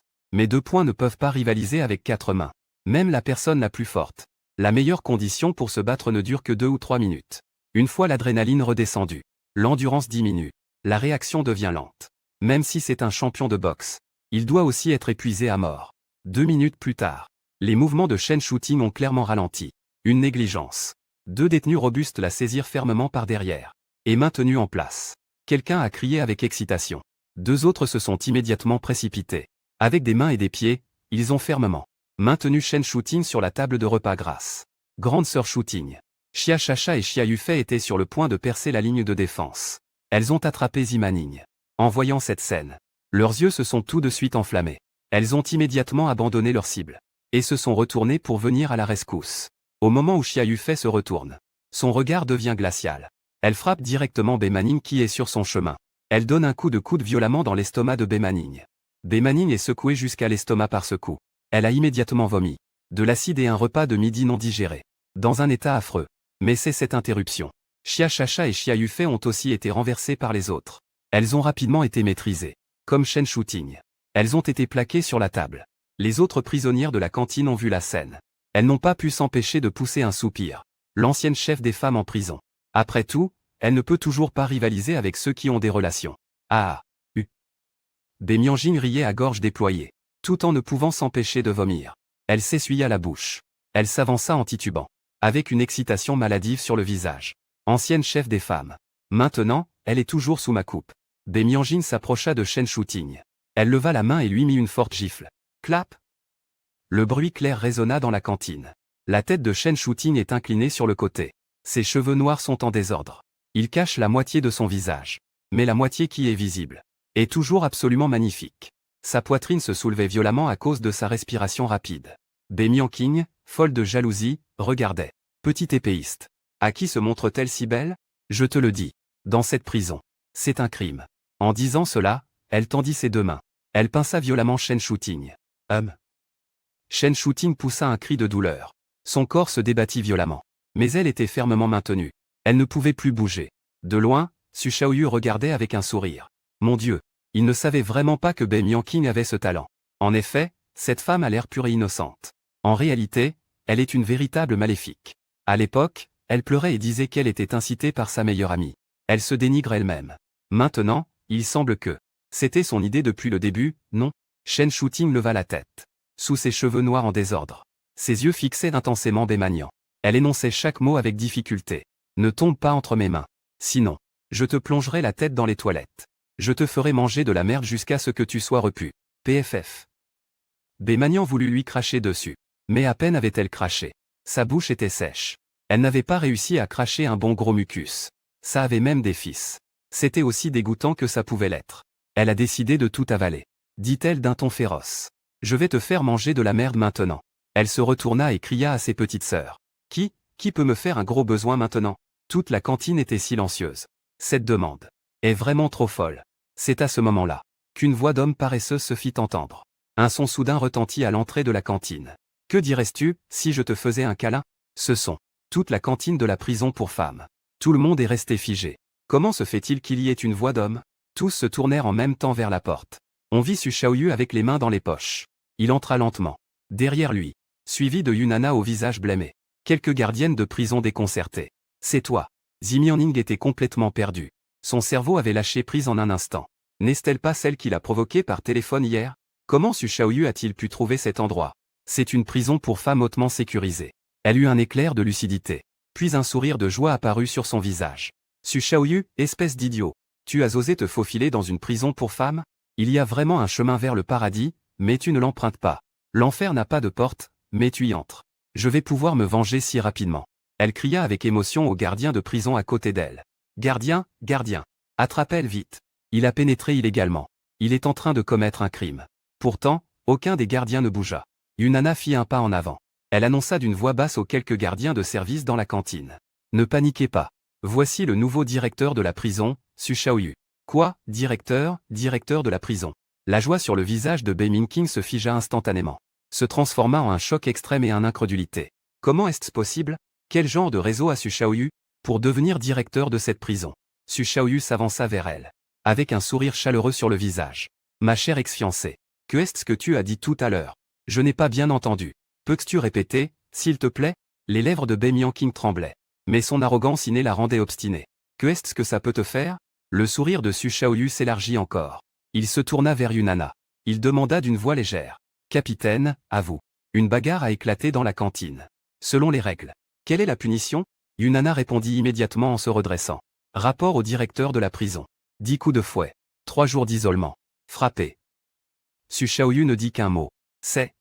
Mais 2 poings ne peuvent pas rivaliser avec 4 mains. Même la personne la plus forte. La meilleure condition pour se battre ne dure que 2 ou 3 minutes. Une fois l'adrénaline redescendue, l'endurance diminue. La réaction devient lente. Même si c'est un champion de boxe, il doit aussi être épuisé à mort. 2 minutes plus tard, les mouvements de Chen Shuting ont clairement ralenti. Une négligence. 2 détenus robustes la saisirent fermement par derrière. Et maintenus en place. Quelqu'un a crié avec excitation. 2 autres se sont immédiatement précipités. Avec des mains et des pieds, ils ont fermement maintenu Chen Shuting sur la table de repas grasse. Grande sœur Shuting. Xia Chacha et Xia Yufei étaient sur le point de percer la ligne de défense. Elles ont attrapé Zimaning. En voyant cette scène, leurs yeux se sont tout de suite enflammés. Elles ont immédiatement abandonné leur cible. Et se sont retournées pour venir à la rescousse. Au moment où Xia Yufei se retourne, son regard devient glacial. Elle frappe directement Bemaning qui est sur son chemin. Elle donne un coup de coude violemment dans l'estomac de Bemaning. Bemaning est secoué jusqu'à l'estomac par ce coup. Elle a immédiatement vomi. De l'acide et un repas de midi non digéré. Dans un état affreux. Mais c'est cette interruption. Xia Chacha et Xia Yufei ont aussi été renversées par les autres. Elles ont rapidement été maîtrisées. Comme Chen Shuting. Elles ont été plaquées sur la table. Les autres prisonnières de la cantine ont vu la scène. Elles n'ont pas pu s'empêcher de pousser un soupir. L'ancienne chef des femmes en prison. Après tout, elle ne peut toujours pas rivaliser avec ceux qui ont des relations. Ah. Bemianjing riait à gorge déployée, tout en ne pouvant s'empêcher de vomir. Elle s'essuya la bouche. Elle s'avança en titubant, avec une excitation maladive sur le visage. Ancienne chef des femmes. Maintenant, elle est toujours sous ma coupe. Bemianjing s'approcha de Chen Shuting. Elle leva la main et lui mit une forte gifle. Clap. Le bruit clair résonna dans la cantine. La tête de Chen Shuting est inclinée sur le côté. Ses cheveux noirs sont en désordre. Il cache la moitié de son visage. Mais la moitié qui est visible est toujours absolument magnifique. Sa poitrine se soulevait violemment à cause de sa respiration rapide. Bemianjing, folle de jalousie, regardait. Petite épéiste. À qui se montre-t-elle si belle? Je te le dis. Dans cette prison. C'est un crime. En disant cela, elle tendit ses 2 mains. Elle pinça violemment Chen Shuting. Chen Shuting poussa un cri de douleur. Son corps se débattit violemment. Mais elle était fermement maintenue. Elle ne pouvait plus bouger. De loin, Su Shaoyu regardait avec un sourire. Mon Dieu, il ne savait vraiment pas que Bemianjing avait ce talent. En effet, cette femme a l'air pure et innocente. En réalité, elle est une véritable maléfique. À l'époque, elle pleurait et disait qu'elle était incitée par sa meilleure amie. Elle se dénigre elle-même. Maintenant, il semble que c'était son idée depuis le début, non? Chen Shuting leva la tête. Sous ses cheveux noirs en désordre. Ses yeux fixaient intensément Bemanian. Elle énonçait chaque mot avec difficulté. Ne tombe pas entre mes mains. Sinon, je te plongerai la tête dans les toilettes. Je te ferai manger de la merde jusqu'à ce que tu sois repu. PFF. Bemanian voulut lui cracher dessus. Mais à peine avait-elle craché. Sa bouche était sèche. Elle n'avait pas réussi à cracher un bon gros mucus. Ça avait même des fils. C'était aussi dégoûtant que ça pouvait l'être. Elle a décidé de tout avaler. Dit-elle d'un ton féroce. Je vais te faire manger de la merde maintenant. Elle se retourna et cria à ses petites sœurs. Qui peut me faire un gros besoin maintenant? Toute la cantine était silencieuse. Cette demande est vraiment trop folle. C'est à ce moment-là qu'une voix d'homme paresseuse se fit entendre. Un son soudain retentit à l'entrée de la cantine. Que dirais-tu, si je te faisais un câlin? Ce son. Toute la cantine de la prison pour femmes. Tout le monde est resté figé. Comment se fait-il qu'il y ait une voix d'homme? Tous se tournèrent en même temps vers la porte. On vit Su Shaoyu avec les mains dans les poches. Il entra lentement. Derrière lui, suivi de Yunana au visage blêmé. Quelques gardiennes de prison déconcertées. C'est toi. Zimianning était complètement perdu. Son cerveau avait lâché prise en un instant. N'est-elle pas celle qui l'a provoqué par téléphone hier? Comment Su Shaoyu a-t-il pu trouver cet endroit? C'est une prison pour femmes hautement sécurisée. Elle eut un éclair de lucidité. Puis un sourire de joie apparut sur son visage. Su Shaoyu, espèce d'idiot. Tu as osé te faufiler dans une prison pour femmes? Il y a vraiment un chemin vers le paradis, mais tu ne l'empruntes pas. L'enfer n'a pas de porte, mais tu y entres. Je vais pouvoir me venger si rapidement. Elle cria avec émotion au gardien de prison à côté d'elle. Gardien, gardien. Attrape-elle vite. Il a pénétré illégalement. Il est en train de commettre un crime. Pourtant, aucun des gardiens ne bougea. Yunana fit un pas en avant. Elle annonça d'une voix basse aux quelques gardiens de service dans la cantine. Ne paniquez pas. Voici le nouveau directeur de la prison, Su Shaoyu. Quoi, directeur de la prison. La joie sur le visage de Bei Mingqing se figea instantanément. Se transforma en un choc extrême et en incrédulité. Comment est-ce possible? Quel genre de réseau a Su Shaoyu pour devenir directeur de cette prison? Su Shaoyu s'avança vers elle, avec un sourire chaleureux sur le visage. Ma chère ex-fiancée, que est-ce que tu as dit tout à l'heure? Je n'ai pas bien entendu. Peux-tu répéter, s'il te plaît? Les lèvres de Bei Mingqing tremblaient. Mais son arrogance innée la rendait obstinée. Que est-ce que ça peut te faire? Le sourire de Su Shaoyu s'élargit encore. Il se tourna vers Yunana. Il demanda d'une voix légère. Capitaine, à vous. Une bagarre a éclaté dans la cantine. Selon les règles. Quelle est la punition? Yunana répondit immédiatement en se redressant. Rapport au directeur de la prison. 10 coups de fouet. 3 jours d'isolement. Frappé. Su Shaoyu ne dit qu'un mot. C'est.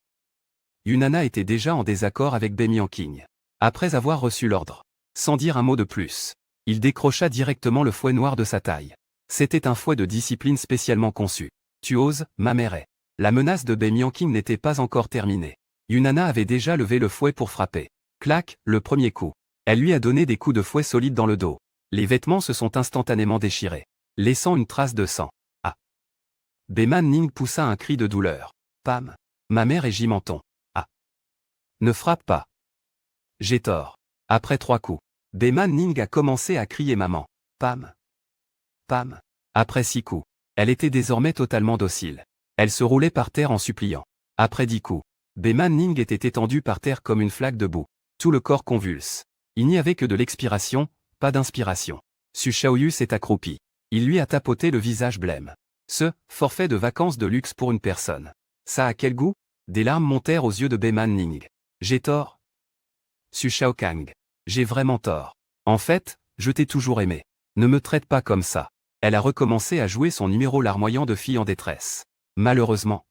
Yunana était déjà en désaccord avec Bei Mingqing. Après avoir reçu l'ordre. Sans dire un mot de plus. Il décrocha directement le fouet noir de sa taille. C'était un fouet de discipline spécialement conçu. Tu oses, ma mère est. La menace de Bei Mingqing n'était pas encore terminée. Yunana avait déjà levé le fouet pour frapper. Clac, le premier coup. Elle lui a donné des coups de fouet solides dans le dos. Les vêtements se sont instantanément déchirés, laissant une trace de sang. Ah. Bei Mingqing poussa un cri de douleur. Pam. Ma mère est Jimenton. Ah. Ne frappe pas. J'ai tort. Après 3 coups. Bei Mingqing a commencé à crier maman. Pam. Pam. Après 6 coups. Elle était désormais totalement docile. Elle se roulait par terre en suppliant. Après 10 coups. Bei Mingqing était étendue par terre comme une flaque de boue. Tout le corps convulse. Il n'y avait que de l'expiration, pas d'inspiration. Su Shaoyu s'est accroupi. Il lui a tapoté le visage blême. Ce forfait de vacances de luxe pour une personne. Ça a quel goût? Des larmes montèrent aux yeux de Bei Mingqing. J'ai tort. Su Shaokang. J'ai vraiment tort. En fait, je t'ai toujours aimé. Ne me traite pas comme ça. Elle a recommencé à jouer son numéro larmoyant de fille en détresse. Malheureusement.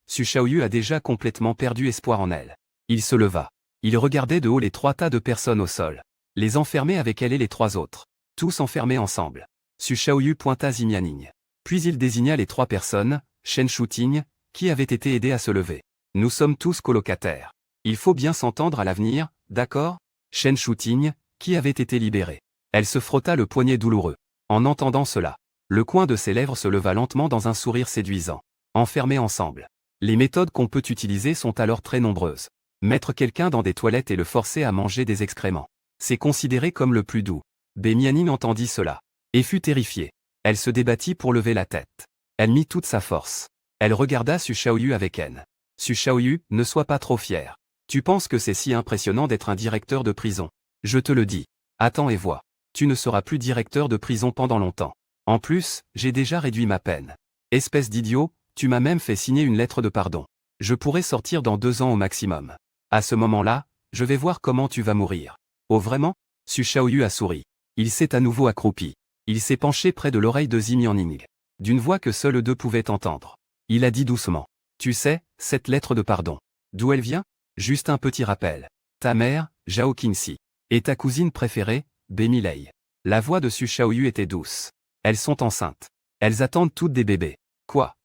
Su Shaoyu a déjà complètement perdu espoir en elle. Il se leva. Il regardait de haut les 3 tas de personnes au sol. Les enfermer avec elle et les 3 autres. Tous enfermés ensemble. Su Shaoyu pointa Ximianing. Puis il désigna les 3 personnes, Shen Shuting, qui avaient été aidés à se lever. Nous sommes tous colocataires. Il faut bien s'entendre à l'avenir, d'accord? Shen Shuting, qui avait été libéré. Elle se frotta le poignet douloureux. En entendant cela, le coin de ses lèvres se leva lentement dans un sourire séduisant. Enfermés ensemble. Les méthodes qu'on peut utiliser sont alors très nombreuses. Mettre quelqu'un dans des toilettes et le forcer à manger des excréments. C'est considéré comme le plus doux. Bei Mingqing entendit cela. Et fut terrifiée. Elle se débattit pour lever la tête. Elle mit toute sa force. Elle regarda Su Shaoyu avec haine. Su Shaoyu, ne sois pas trop fier. Tu penses que c'est si impressionnant d'être un directeur de prison. Je te le dis. Attends et vois. Tu ne seras plus directeur de prison pendant longtemps. En plus, j'ai déjà réduit ma peine. Espèce d'idiot, tu m'as même fait signer une lettre de pardon. Je pourrais sortir dans 2 ans au maximum. À ce moment-là, je vais voir comment tu vas mourir. Oh vraiment? Su Shaoyu a souri. Il s'est à nouveau accroupi. Il s'est penché près de l'oreille de Ximianing. D'une voix que seuls 2 pouvaient entendre. Il a dit doucement. Tu sais, cette lettre de pardon. D'où elle vient? Juste un petit rappel. Ta mère, Zhao Qingxi. Et ta cousine préférée, Bei Milei. La voix de Su Shaoyu était douce. Elles sont enceintes. Elles attendent toutes des bébés. Quoi?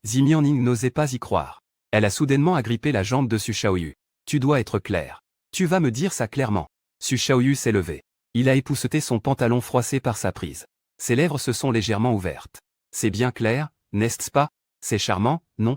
Ximianing n'osait pas y croire. Elle a soudainement agrippé la jambe de Su Shaoyu. Tu dois être clair. Tu vas me dire ça clairement. Su Shaoyu s'est levé. Il a épousseté son pantalon froissé par sa prise. Ses lèvres se sont légèrement ouvertes. C'est bien clair, n'est-ce pas? C'est charmant, non?